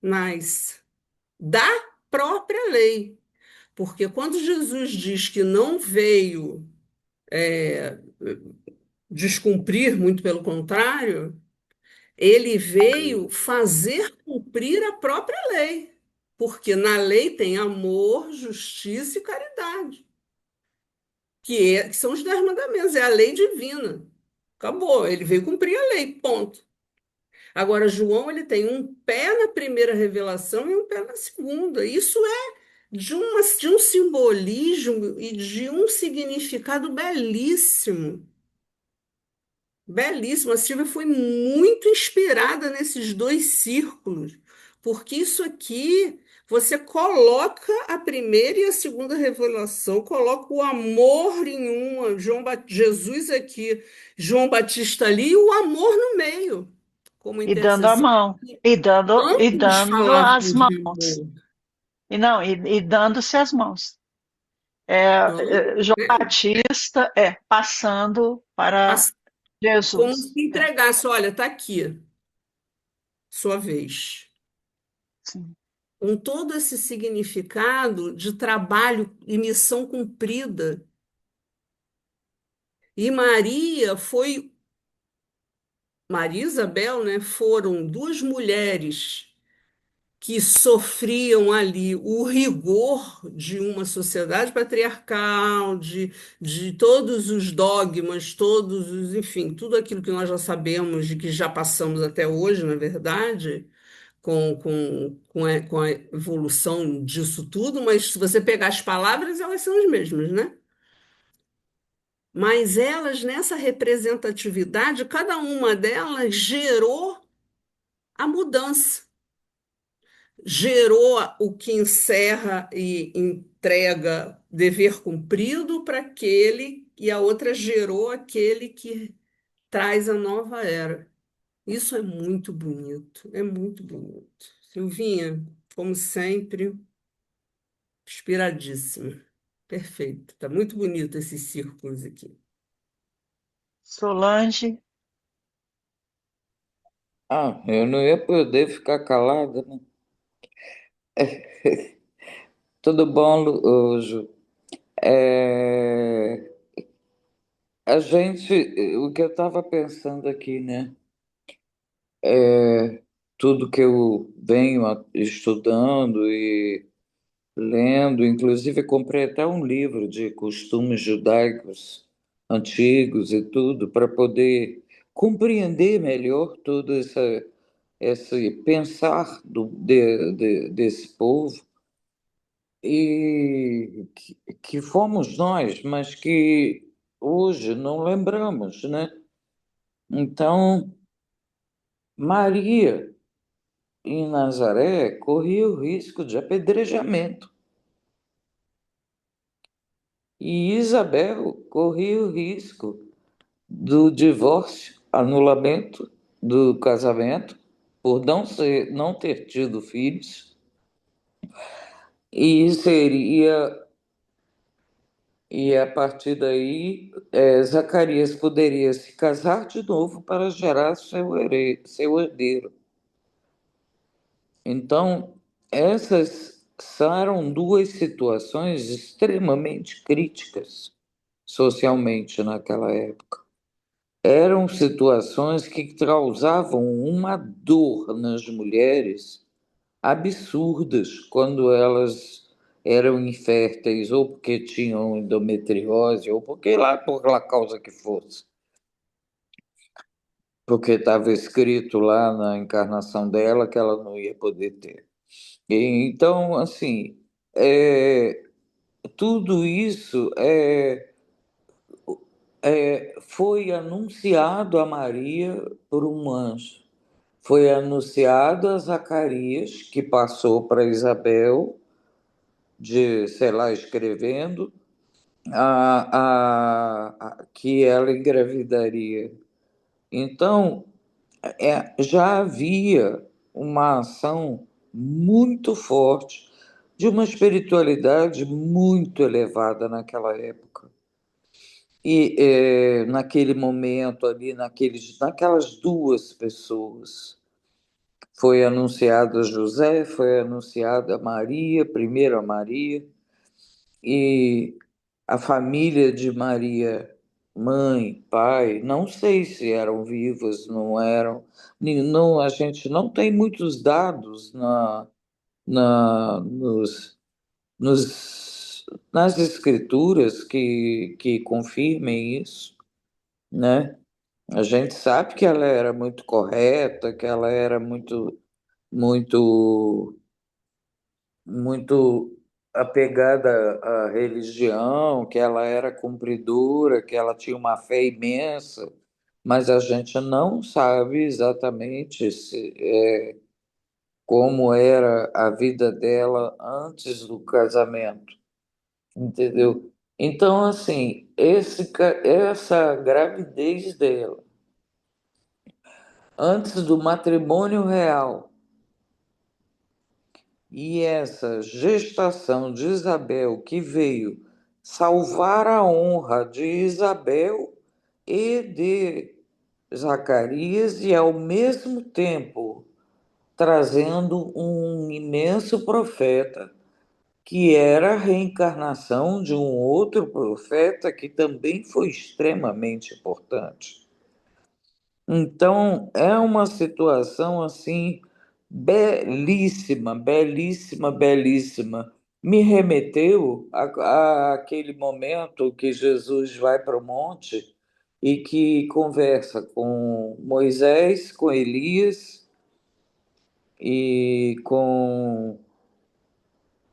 nasça da própria lei. Porque quando Jesus diz que não veio é, descumprir, muito pelo contrário, ele veio fazer cumprir a própria lei. Porque na lei tem amor, justiça e caridade, que são os 10 mandamentos, é a lei divina. Acabou, ele veio cumprir a lei, ponto. Agora, João, ele tem um pé na primeira revelação e um pé na segunda. Isso é de um simbolismo e de um significado belíssimo. Belíssimo. A Silvia foi muito inspirada nesses dois círculos, porque isso aqui você coloca a primeira e a segunda revelação, coloca o amor em uma, Jesus aqui, João Batista ali, e o amor no meio, como e dando a intercessão. mão, e Ambos dando falavam as de mãos. amor. E não, e dando-se as mãos. João Né? Batista passando para Como se Jesus. entregasse, olha, está aqui, sua vez. Sim. Com todo esse significado de trabalho e missão cumprida. E Maria e Isabel, né, foram duas mulheres que sofriam ali o rigor de uma sociedade patriarcal, de todos os dogmas, enfim, tudo aquilo que nós já sabemos e que já passamos até hoje, na verdade, com a evolução disso tudo, mas se você pegar as palavras, elas são as mesmas, né? Mas elas, nessa representatividade, cada uma delas gerou a mudança, gerou o que encerra e entrega dever cumprido para aquele, e a outra gerou aquele que traz a nova era. Isso é muito bonito, é muito bonito. Silvinha, como sempre, inspiradíssima. Perfeito. Tá muito bonito esses círculos aqui. Solange, Ah, eu não ia poder ficar calada, né? Tudo bom, Ju? É, o que eu estava pensando aqui, né? É, tudo que eu venho estudando e lendo, inclusive comprei até um livro de costumes judaicos antigos e tudo, para poder compreender melhor todo esse pensar desse povo e que fomos nós, mas que hoje não lembramos, né? Então, Maria em Nazaré corria o risco de apedrejamento e Isabel corria o risco do divórcio, anulamento do casamento por não ter tido filhos e E a partir daí, Zacarias poderia se casar de novo para gerar seu herdeiro. Então, essas eram duas situações extremamente críticas socialmente naquela época. Eram situações que causavam uma dor nas mulheres absurdas quando elas eram inférteis, ou porque tinham endometriose, ou porque lá por aquela causa que fosse. Porque estava escrito lá na encarnação dela que ela não ia poder ter. Então, assim, é, tudo isso foi anunciado a Maria por um anjo. Foi anunciado a Zacarias, que passou para Isabel, de, sei lá, escrevendo, que ela engravidaria. Então, já havia uma ação muito forte de uma espiritualidade muito elevada naquela época. E naquele momento ali, naquelas duas pessoas, foi anunciado a José, foi anunciado a Maria, primeiro a Maria, e a família de Maria, mãe, pai, não sei se eram vivas, não eram. Não, a gente não tem muitos dados nos, nas escrituras que confirmem isso, né? A gente sabe que ela era muito correta, que ela era muito muito apegada à religião, que ela era cumpridora, que ela tinha uma fé imensa, mas a gente não sabe exatamente como era a vida dela antes do casamento, entendeu? Então, assim, essa gravidez dela, antes do matrimônio real, e essa gestação de Isabel, que veio salvar a honra de Isabel e de Zacarias, e ao mesmo tempo trazendo um imenso profeta, que era a reencarnação de um outro profeta que também foi extremamente importante. Então, é uma situação assim belíssima, belíssima, belíssima. Me remeteu àquele momento que Jesus vai para o monte e que conversa com Moisés, com Elias e com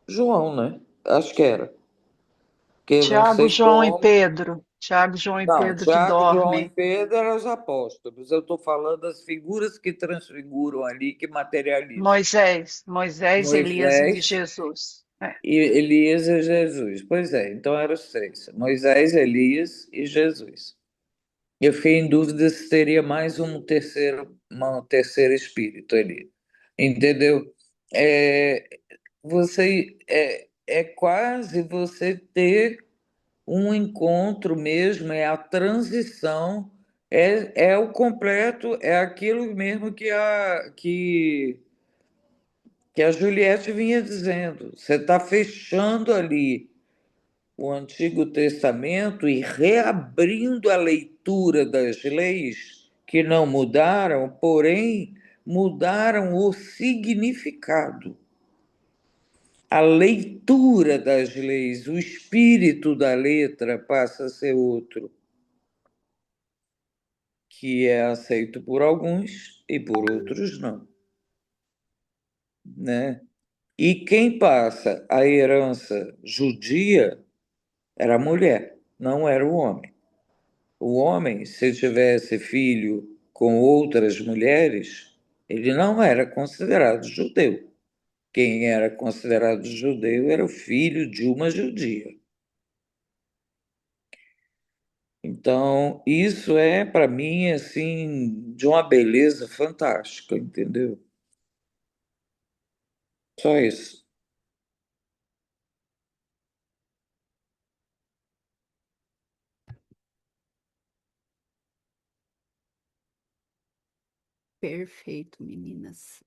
João, né? Acho que era. Que eu não Tiago, sei João e como. Pedro. Tiago, João e Não, Pedro que Tiago, João e dormem. Pedro eram os apóstolos. Eu estou falando das figuras que transfiguram ali, que materializam. Moisés, Elias e Moisés Jesus. É. e Elias e Jesus. Pois é, então eram os três: Moisés, Elias e Jesus. Eu fiquei em dúvida se teria mais um terceiro espírito ali. Entendeu? É, é quase você ter um encontro mesmo, é a transição, é o completo, é aquilo mesmo que a Juliette vinha dizendo. Você está fechando ali o Antigo Testamento e reabrindo a leitura das leis que não mudaram, porém mudaram o significado. A leitura das leis, o espírito da letra passa a ser outro, que é aceito por alguns e por outros não, né? E quem passa a herança judia era a mulher, não era o homem. O homem, se tivesse filho com outras mulheres, ele não era considerado judeu. Quem era considerado judeu era o filho de uma judia. Então, isso é, para mim, assim, de uma beleza fantástica, entendeu? Só isso. Perfeito, meninas.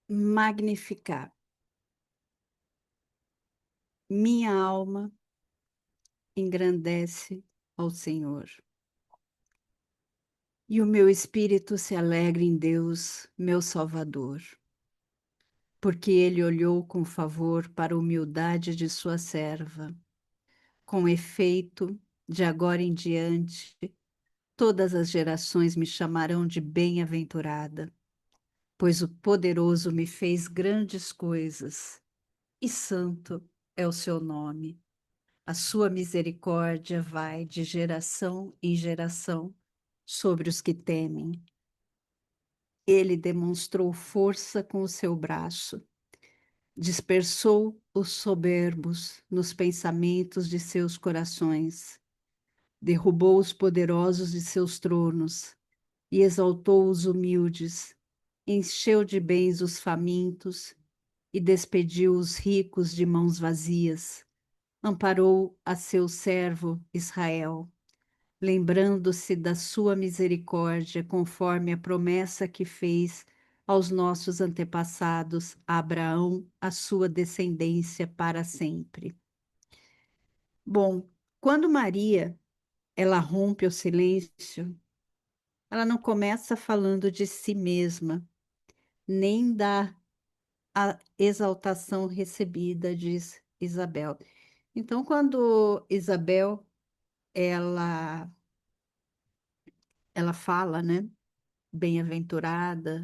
Magnificar. Minha alma engrandece ao Senhor. E o meu espírito se alegra em Deus, meu Salvador, porque ele olhou com favor para a humildade de sua serva. Com efeito, de agora em diante, todas as gerações me chamarão de bem-aventurada, pois o poderoso me fez grandes coisas, e santo é o seu nome. A sua misericórdia vai de geração em geração sobre os que temem. Ele demonstrou força com o seu braço, dispersou os soberbos nos pensamentos de seus corações, derrubou os poderosos de seus tronos e exaltou os humildes, encheu de bens os famintos e despediu os ricos de mãos vazias. Amparou a seu servo Israel, lembrando-se da sua misericórdia, conforme a promessa que fez aos nossos antepassados, a Abraão, a sua descendência para sempre. Bom, quando Maria, ela rompe o silêncio, ela não começa falando de si mesma, nem da a exaltação recebida, diz Isabel. Então, quando Isabel, ela, ela fala, né? Bem-aventurada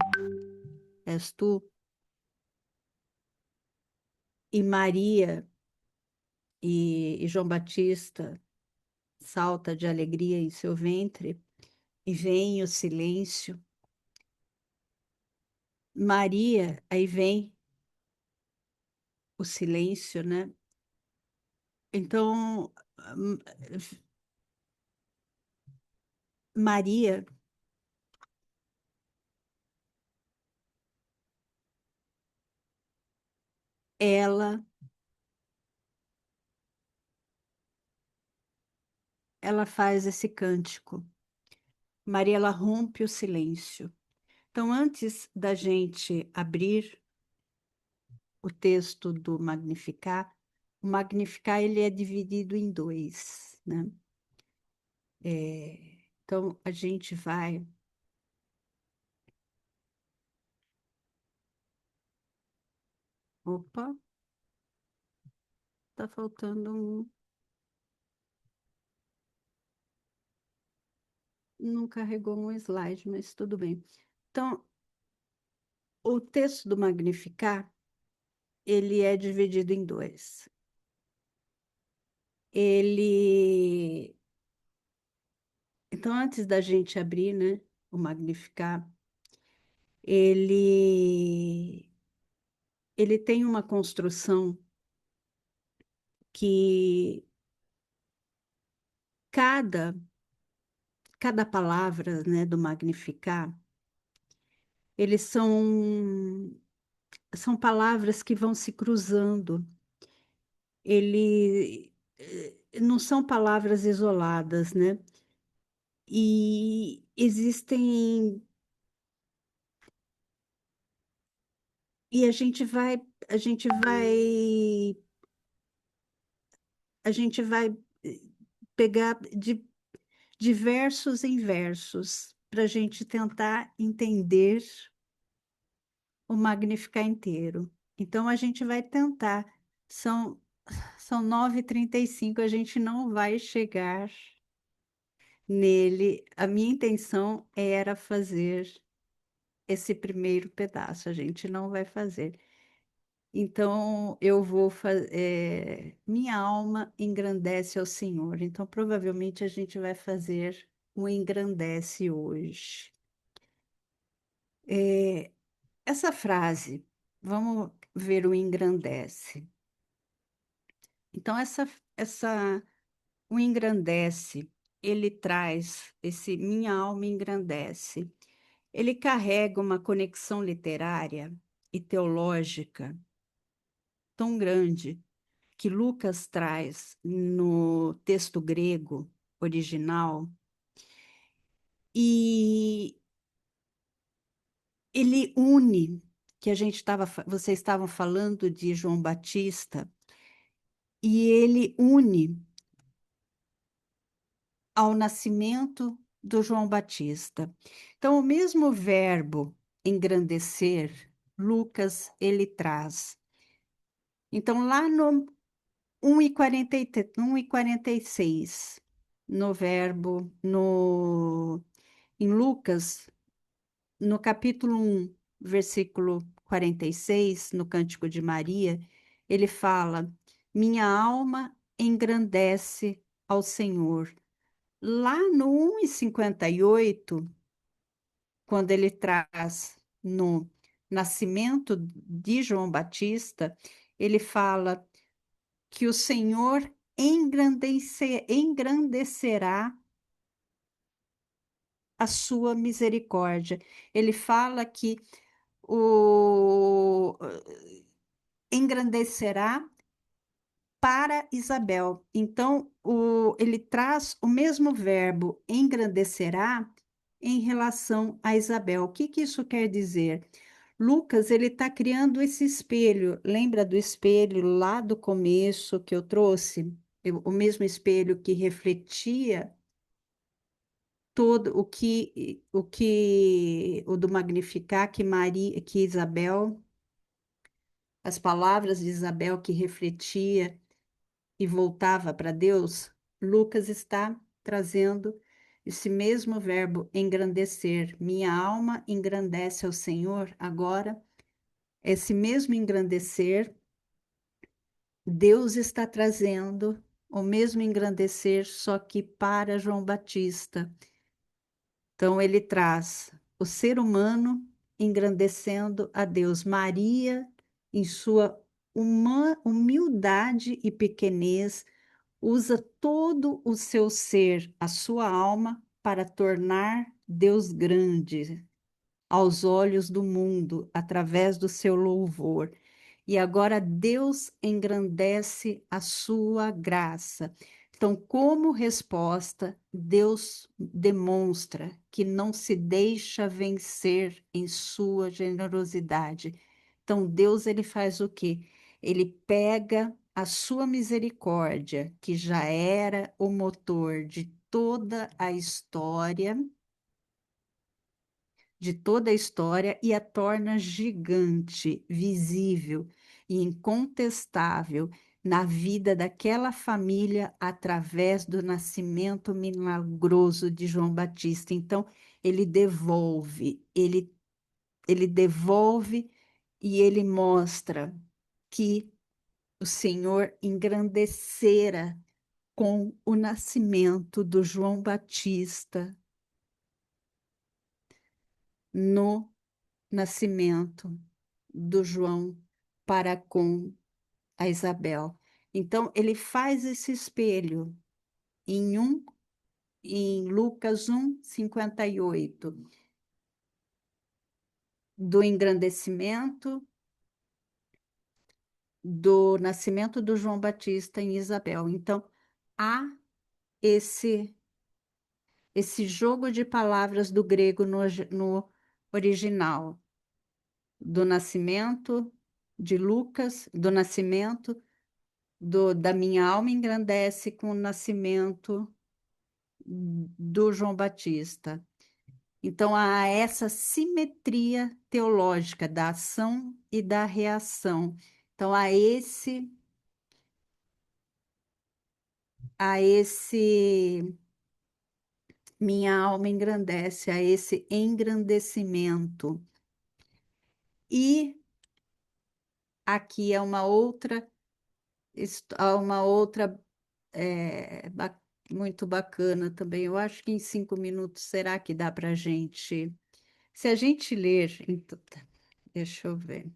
és tu, e Maria e João Batista salta de alegria em seu ventre, e vem o silêncio. Maria, aí vem o silêncio, né? Então, hum, Maria, ela, ela faz esse cântico. Maria, ela rompe o silêncio. Então, antes da gente abrir o texto do Magnificat, o Magnificat ele é dividido em dois, né? Então, a gente vai. Opa, tá faltando um. Não carregou um slide, mas tudo bem. Então, o texto do Magnificat, ele é dividido em dois. Ele. Então, antes da gente abrir, né, o Magnificat, ele. Ele tem uma construção que cada, cada palavra, né, do Magnificat, eles são palavras que vão se cruzando. Ele não são palavras isoladas, né? E existem e a gente vai a gente vai pegar de versos em versos para a gente tentar entender o Magnificat inteiro. Então a gente vai tentar. São são 9h35, a gente não vai chegar nele. A minha intenção era fazer esse primeiro pedaço, a gente não vai fazer. Então, eu vou fazer. Minha alma engrandece ao Senhor. Então, provavelmente, a gente vai fazer o engrandece hoje. Essa frase, vamos ver o engrandece. Então, o engrandece, ele traz esse minha alma engrandece. Ele carrega uma conexão literária e teológica tão grande que Lucas traz no texto grego original, e ele une, que vocês estavam falando de João Batista, e ele une ao nascimento do João Batista. Então, o mesmo verbo engrandecer, Lucas, ele traz. Então, lá no 1:46, no verbo, em Lucas, no capítulo 1, versículo 46, no Cântico de Maria, ele fala: Minha alma engrandece ao Senhor. Lá no 1:58, quando ele traz no nascimento de João Batista, ele fala que o Senhor engrandecerá a sua misericórdia. Ele fala que o engrandecerá para Isabel. Então, ele traz o mesmo verbo engrandecerá em relação a Isabel. O que que isso quer dizer? Lucas, ele está criando esse espelho. Lembra do espelho lá do começo que eu trouxe? O mesmo espelho que refletia todo o do Magnificat que Maria, que Isabel, as palavras de Isabel que refletia e voltava para Deus. Lucas está trazendo esse mesmo verbo engrandecer. Minha alma engrandece ao Senhor. Agora, esse mesmo engrandecer, Deus está trazendo o mesmo engrandecer, só que para João Batista. Então, ele traz o ser humano engrandecendo a Deus. Maria, em sua humildade e pequenez, usa todo o seu ser, a sua alma, para tornar Deus grande aos olhos do mundo, através do seu louvor. E agora Deus engrandece a sua graça. Então, como resposta, Deus demonstra que não se deixa vencer em sua generosidade. Então, Deus ele faz o quê? Ele pega a sua misericórdia, que já era o motor de toda a história, e a torna gigante, visível e incontestável na vida daquela família através do nascimento milagroso de João Batista. Então, ele devolve e ele mostra que o Senhor engrandecera com o nascimento do João Batista no nascimento do João para com a Isabel. Então, ele faz esse espelho em Lucas 1:58, do engrandecimento do nascimento do João Batista em Isabel. Então, há esse jogo de palavras do grego no original, do nascimento de Lucas, do nascimento da minha alma engrandece com o nascimento do João Batista. Então, há essa simetria teológica da ação e da reação. Então, há esse minha alma engrandece, a esse engrandecimento. E aqui é uma outra muito bacana também. Eu acho que em 5 minutos será que dá para a gente? Se a gente ler, então, deixa eu ver.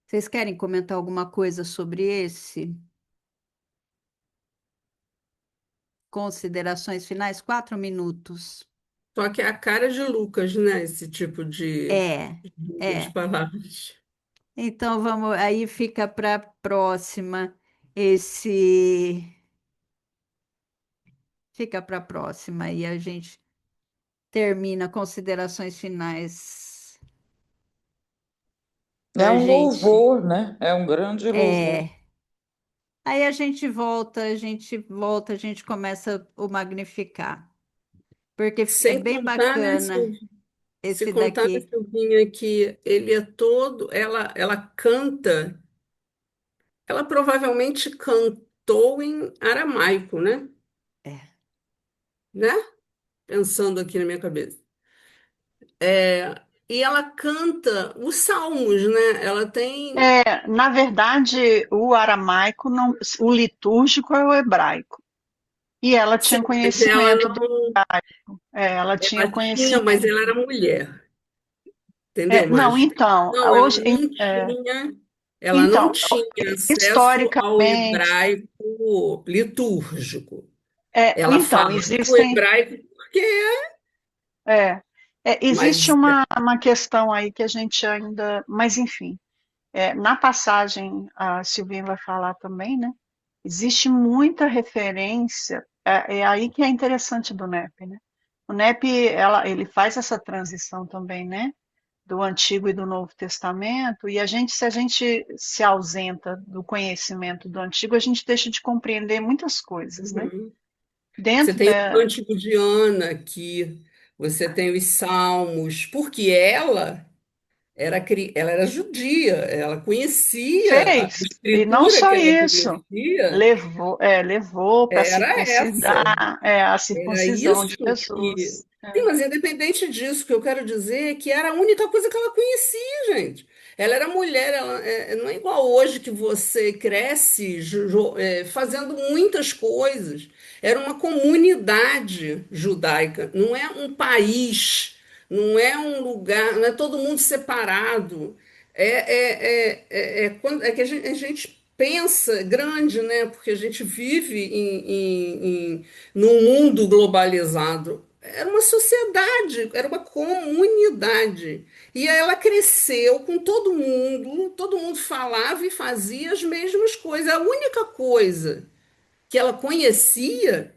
Vocês querem comentar alguma coisa sobre esse? Considerações finais? 4 minutos. Só que é a cara de Lucas, né? Esse tipo de É, jogo de é. palavras. Então vamos, aí fica para a próxima. esse fica para a próxima e a gente termina considerações finais É da um gente. louvor, né? É um grande louvor. É, aí a gente começa o Magnificar, porque é Sem bem contar, né, bacana se esse contar, né, daqui. Silvinha, que ele é todo, ela canta, ela provavelmente cantou em aramaico, É. né? Pensando aqui na minha cabeça. É, e ela canta os salmos, né? Ela tem. Na verdade, o aramaico, não, o litúrgico é o hebraico. E ela Sim, tinha mas ela conhecimento não. ela tinha Ela tinha, mas ela conhecimento. era mulher, entendeu, Não, Márcia? então, Não, hoje, ela não então, tinha acesso ao historicamente, hebraico litúrgico. Ela então, falava o existem, hebraico porque, é, existe mas uma questão aí que a gente ainda, mas enfim, na passagem, a Silvinha vai falar também, né? Existe muita referência, é aí que é interessante do NEP, né? O NEP, ele faz essa transição também, né? Do Antigo e do Novo Testamento, e se a gente se ausenta do conhecimento do Antigo, a gente deixa de compreender muitas coisas, né? uhum. Você Dentro tem o da. Cântico de Ana aqui, você tem os Salmos, porque ela era judia, ela conhecia a Fez, e não escritura só que ela isso, conhecia, levou para era essa. circuncidar, a Era circuncisão de isso que. Jesus. Sim, mas independente disso, o que eu quero dizer é que era a única coisa que ela conhecia, gente. Ela era mulher, não é igual hoje que você cresce fazendo muitas coisas. Era uma comunidade judaica, não é um país, não é um lugar, não é todo mundo separado. É que a gente pensa grande, né? Porque a gente vive num mundo globalizado. Era uma sociedade, era uma comunidade. E aí ela cresceu com todo mundo falava e fazia as mesmas coisas. A única coisa que ela conhecia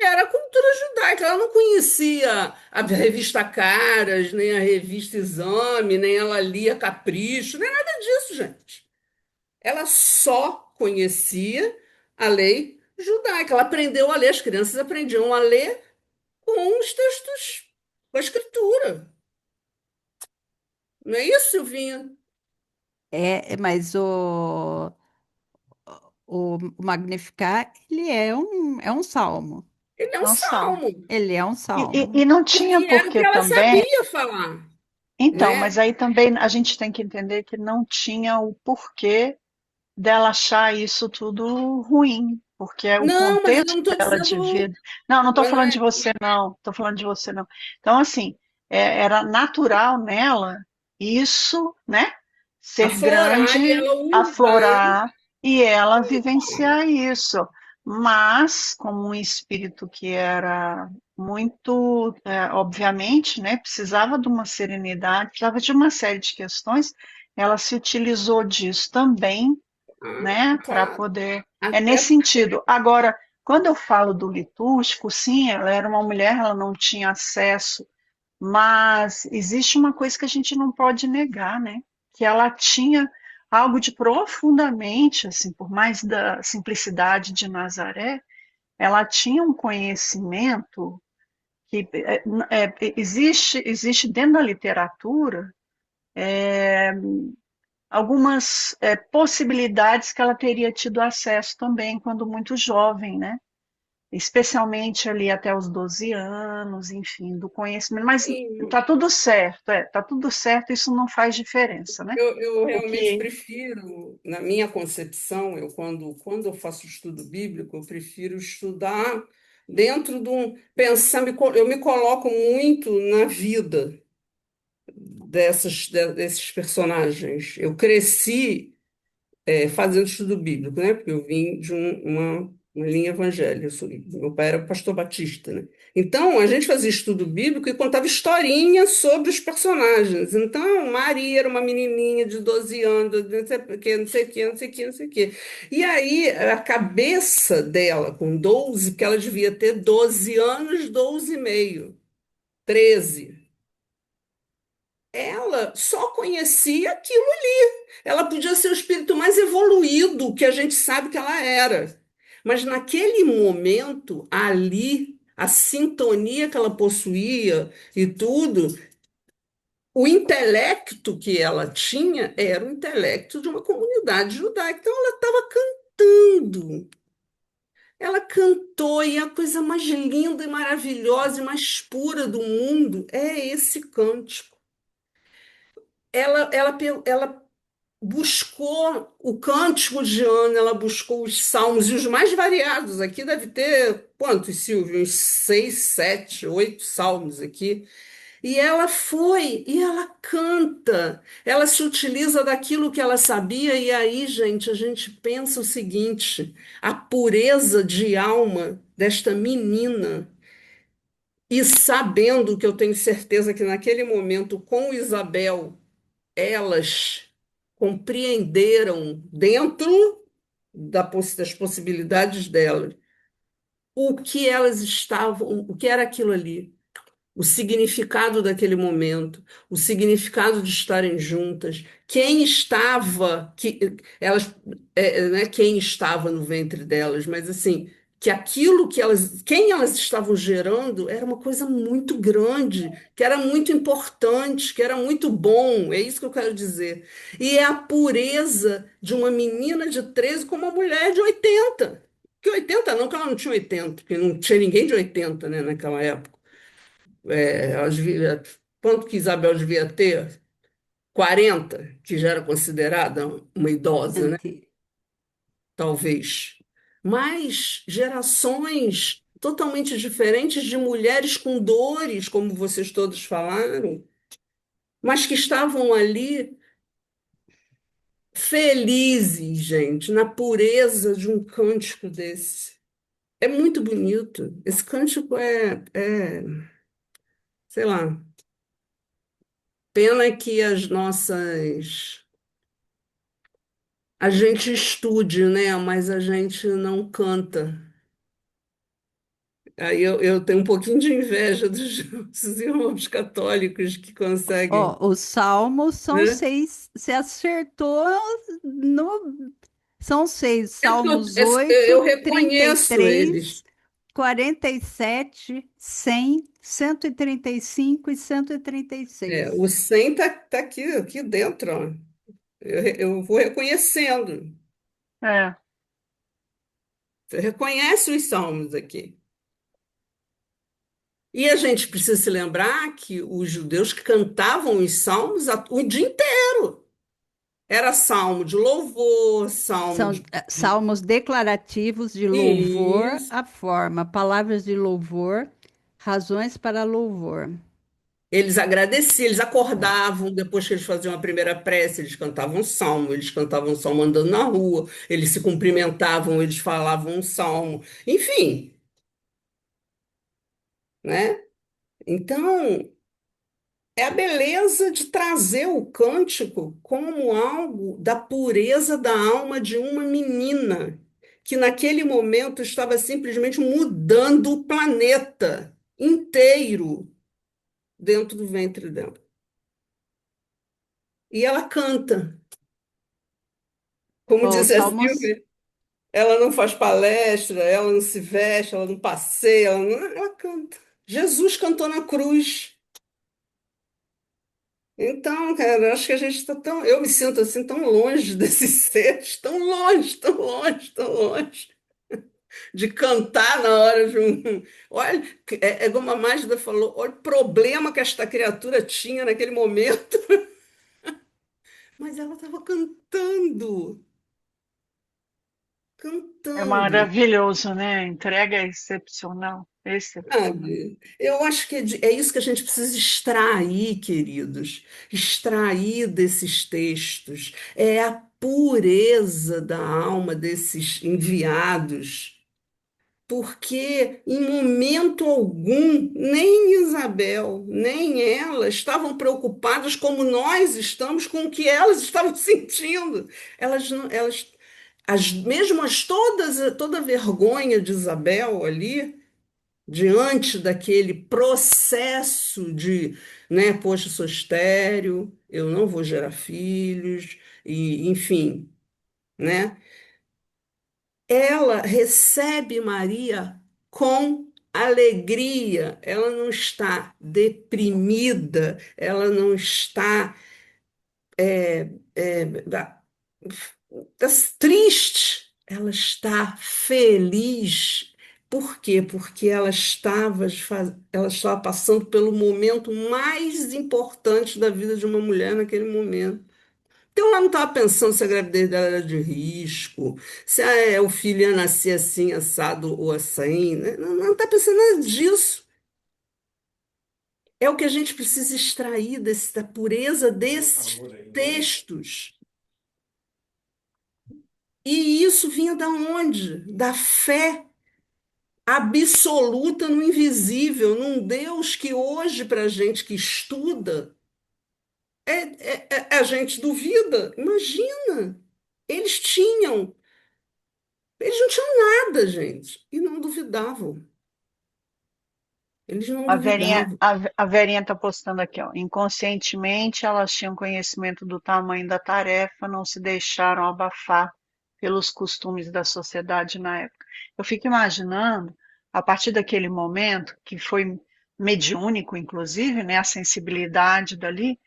era a cultura judaica. Ela não conhecia a revista Caras, nem a revista Exame, nem ela lia Capricho, nem nada disso, gente. Ela só conhecia a lei judaica. Ela aprendeu a ler, as crianças aprendiam a ler com os textos, com a escritura. Não é isso, Silvinha? Mas o Magnificar, ele é um salmo. Ele é um Não são. salmo, Ele é um E salmo. não tinha porque era o que porque ela também. sabia falar, Então, né? mas aí também a gente tem que entender que não tinha o porquê dela achar isso tudo ruim, porque o Não, mas eu contexto não estou dela de dizendo. vida. Não, não estou Mas não falando é de você, não. Estou falando de você, não. Então, assim, era natural nela isso, né? Ser aflorar e grande, ela usar. aflorar e ela vivenciar isso. Mas, como um espírito que era muito, obviamente, né? Precisava de uma serenidade, precisava de uma série de questões, ela se utilizou disso também, né, para Claro. poder. É Até nesse sentido. Agora, quando eu falo do litúrgico, sim, ela era uma mulher, ela não tinha acesso, mas existe uma coisa que a gente não pode negar, né? Que ela tinha algo de profundamente, assim, por mais da simplicidade de Nazaré, ela tinha um conhecimento que existe dentro da literatura algumas possibilidades que ela teria tido acesso também quando muito jovem, né? Especialmente ali até os 12 anos, enfim, do conhecimento. Mas assim, tá tudo certo, isso não faz diferença, né? eu O realmente que prefiro, na minha concepção, quando eu faço estudo bíblico, eu prefiro estudar dentro de um. Pensar, eu me coloco muito na vida desses personagens. Eu cresci fazendo estudo bíblico, né? Porque eu vim de uma linha evangélica. Meu pai era pastor batista, né? Então, a gente fazia estudo bíblico e contava historinha sobre os personagens. Então, Maria era uma menininha de 12 anos, não sei o quê, não sei o quê, não sei o quê, não sei o quê. E aí, a cabeça dela, com 12, que ela devia ter 12 anos, 12 e meio, 13. Ela só conhecia aquilo ali. Ela podia ser o espírito mais evoluído que a gente sabe que ela era. Mas naquele momento, ali, a sintonia que ela possuía e tudo, o intelecto que ela tinha era o intelecto de uma comunidade judaica. Então ela estava cantando. Ela cantou e a coisa mais linda e maravilhosa e mais pura do mundo é esse cântico. Ela buscou o cântico de Ana, ela buscou os salmos, e os mais variados. Aqui deve ter quantos, Silvio? Uns 6, 7, 8 salmos aqui. E ela foi, e ela canta, ela se utiliza daquilo que ela sabia, e aí, gente, a gente pensa o seguinte: a pureza de alma desta menina, e sabendo que eu tenho certeza que naquele momento, com Isabel, elas compreenderam dentro das possibilidades delas o que elas estavam, o que era aquilo ali, o significado daquele momento, o significado de estarem juntas, quem estava, elas, não é quem estava no ventre delas, mas assim, que aquilo que elas, quem elas estavam gerando era uma coisa muito grande, que era muito importante, que era muito bom, é isso que eu quero dizer. E é a pureza de uma menina de 13 com uma mulher de 80. Que 80 não, que ela não tinha 80, porque não tinha ninguém de 80, né, naquela época. Ela devia, quanto que Isabel devia ter? 40, que já era considerada uma idosa, né? Ante- Talvez. Mas gerações totalmente diferentes de mulheres com dores, como vocês todos falaram, mas que estavam ali felizes, gente, na pureza de um cântico desse. É muito bonito. Esse cântico sei lá, pena que as nossas a gente estude, né? Mas a gente não canta. Aí eu tenho um pouquinho de inveja dos nossos irmãos católicos que conseguem, Ó, os salmos são né? seis. Você acertou no. São seis. É porque Salmos eu 8, reconheço 33, eles. 47, 100, 135 e 136. O 100 tá aqui dentro, ó. Eu vou reconhecendo. É, Você reconhece os salmos aqui. E a gente precisa se lembrar que os judeus cantavam os salmos o dia inteiro. Era salmo de louvor, salmo São de. salmos declarativos de louvor Isso. à forma, palavras de louvor, razões para louvor. Eles agradeciam, eles acordavam depois que eles faziam a primeira prece, eles cantavam um salmo andando na rua, eles se cumprimentavam, eles falavam um salmo, enfim, né? Então, é a beleza de trazer o cântico como algo da pureza da alma de uma menina, que naquele momento estava simplesmente mudando o planeta inteiro dentro do ventre dela. E ela canta, como Ó, os diz a salmos, Silvia, ela não faz palestra, ela não se veste, ela não passeia, ela canta. Jesus cantou na cruz. Então, cara, eu acho que a gente está tão. Eu me sinto assim tão longe desses seres, tão longe, tão longe, tão longe, de cantar na hora de um. Olha, como a Mágida falou, olha o problema que esta criatura tinha naquele momento, mas ela estava cantando, é cantando. maravilhoso, né? A entrega é excepcional, excepcional. Sabe? Eu acho que é isso que a gente precisa extrair, queridos, extrair desses textos. É a pureza da alma desses enviados, porque em momento algum, nem Isabel, nem ela estavam preocupadas como nós estamos com o que elas estavam sentindo. Elas, não- elas mesmo toda a vergonha de Isabel ali, diante daquele processo de, né, poxa, sou estéril, eu não vou gerar filhos, e enfim, né? Ela recebe Maria com alegria, ela não está deprimida, ela não está da- triste, ela está feliz. Por quê? Porque ela estava passando pelo momento mais importante da vida de uma mulher naquele momento. Então, ela não estava pensando se a gravidez dela era de risco, se o filho ia nascer assim, assado ou assim, né? Não está pensando nada disso. É o que a gente precisa extrair da pureza desses textos. E isso vinha da onde? Da fé absoluta no invisível, num Deus que hoje, para a gente que estuda, a gente duvida. Imagina! Eles tinham, eles não tinham nada, gente, e não duvidavam. Eles não duvidavam. A Verinha está postando aqui, ó. Inconscientemente, elas tinham conhecimento do tamanho da tarefa, não se deixaram abafar pelos costumes da sociedade na época. Eu fico imaginando, a partir daquele momento, que foi mediúnico, inclusive, né, a sensibilidade dali,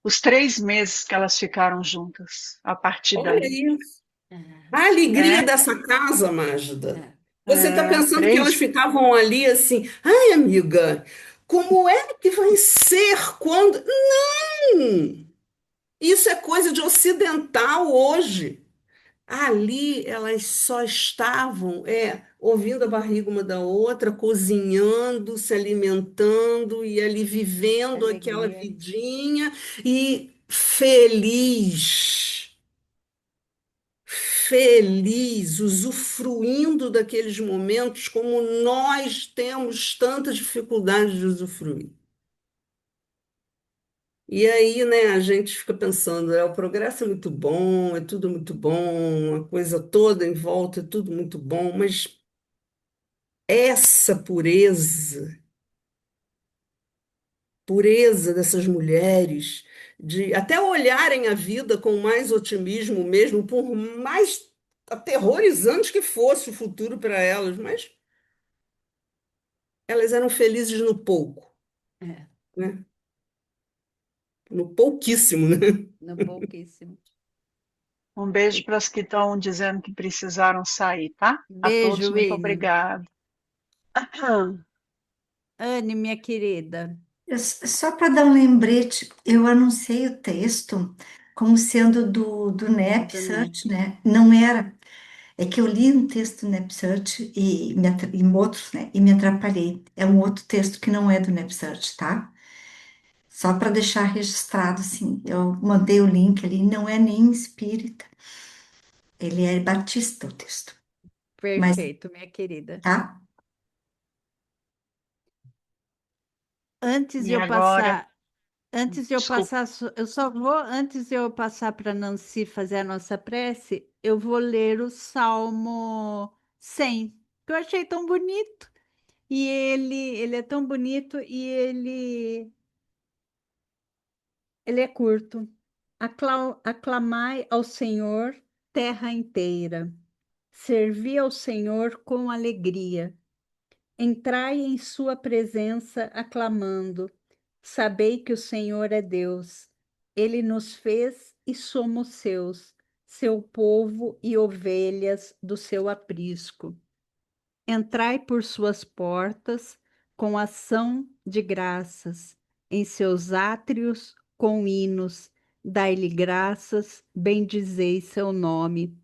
os 3 meses que elas ficaram juntas, a partir Olha dali, isso. É, A alegria né? dessa casa, Magda. é. Você está É, pensando que elas três, ficavam ali assim, ai, amiga, como é que vai ser quando. Não! Isso é coisa de ocidental hoje. Ali elas só estavam ouvindo a barriga uma da outra, cozinhando, se alimentando e ali vivendo aquela Alegria. vidinha e feliz, usufruindo daqueles momentos como nós temos tanta dificuldade de usufruir. E aí, né, a gente fica pensando, o progresso é muito bom, é tudo muito bom, a coisa toda em volta é tudo muito bom, mas essa pureza dessas mulheres, de até olharem a vida com mais otimismo mesmo, por mais aterrorizante que fosse o futuro para elas, mas elas eram felizes no pouco, É, né? No pouquíssimo, né? no pouquíssimo. um beijo para as que estão dizendo que precisaram sair, tá? A todos, Beijo, muito Winnie. obrigada. Anne, minha querida. Só para dar um lembrete, eu anunciei o texto como sendo do NEP Do Search, NEP. né? Não era. É que eu li um texto do NEP Search e outros, né? E me atrapalhei. É um outro texto que não é do NEP Search, tá? Só para deixar registrado, assim. Eu mandei o link ali, não é nem espírita, ele é batista o texto. Mas, Perfeito, minha querida. tá? Antes de E eu agora, passar, antes de eu desculpa, passar, eu só vou, antes de eu passar para Nancy fazer a nossa prece, eu vou ler o Salmo 100, que eu achei tão bonito. E ele é tão bonito e ele é curto. Aclamai ao Senhor, terra inteira. Servi ao Senhor com alegria. Entrai em sua presença aclamando. Sabei que o Senhor é Deus. Ele nos fez e somos seus, seu povo e ovelhas do seu aprisco. Entrai por suas portas com ação de graças, em seus átrios com hinos. Dai-lhe graças, bendizei seu nome.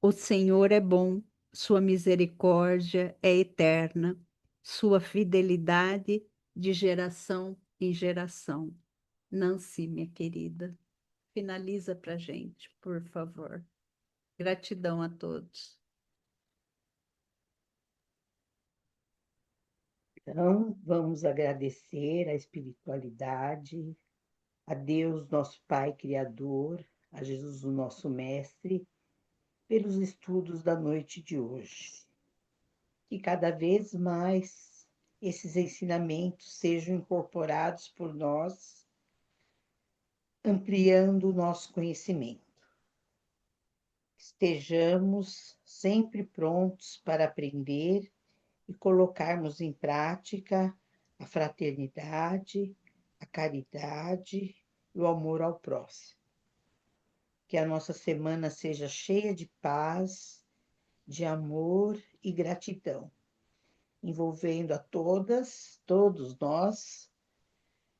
O Senhor é bom, sua misericórdia é eterna, sua fidelidade de geração em geração. Nancy, minha querida, finaliza para gente, por favor. Gratidão a todos. Então, vamos agradecer à espiritualidade, a Deus, nosso Pai Criador, a Jesus, o nosso Mestre, pelos estudos da noite de hoje. Que cada vez mais esses ensinamentos sejam incorporados por nós, ampliando o nosso conhecimento. Estejamos sempre prontos para aprender e colocarmos em prática a fraternidade, a caridade e o amor ao próximo. Que a nossa semana seja cheia de paz, de amor e gratidão, envolvendo a todas, todos nós,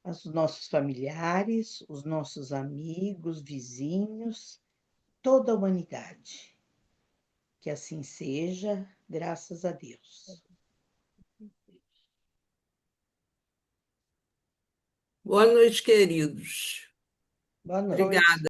os nossos familiares, os nossos amigos, vizinhos, toda a humanidade. Que assim seja, graças a Deus. Boa noite, queridos. Boa noite. Obrigada.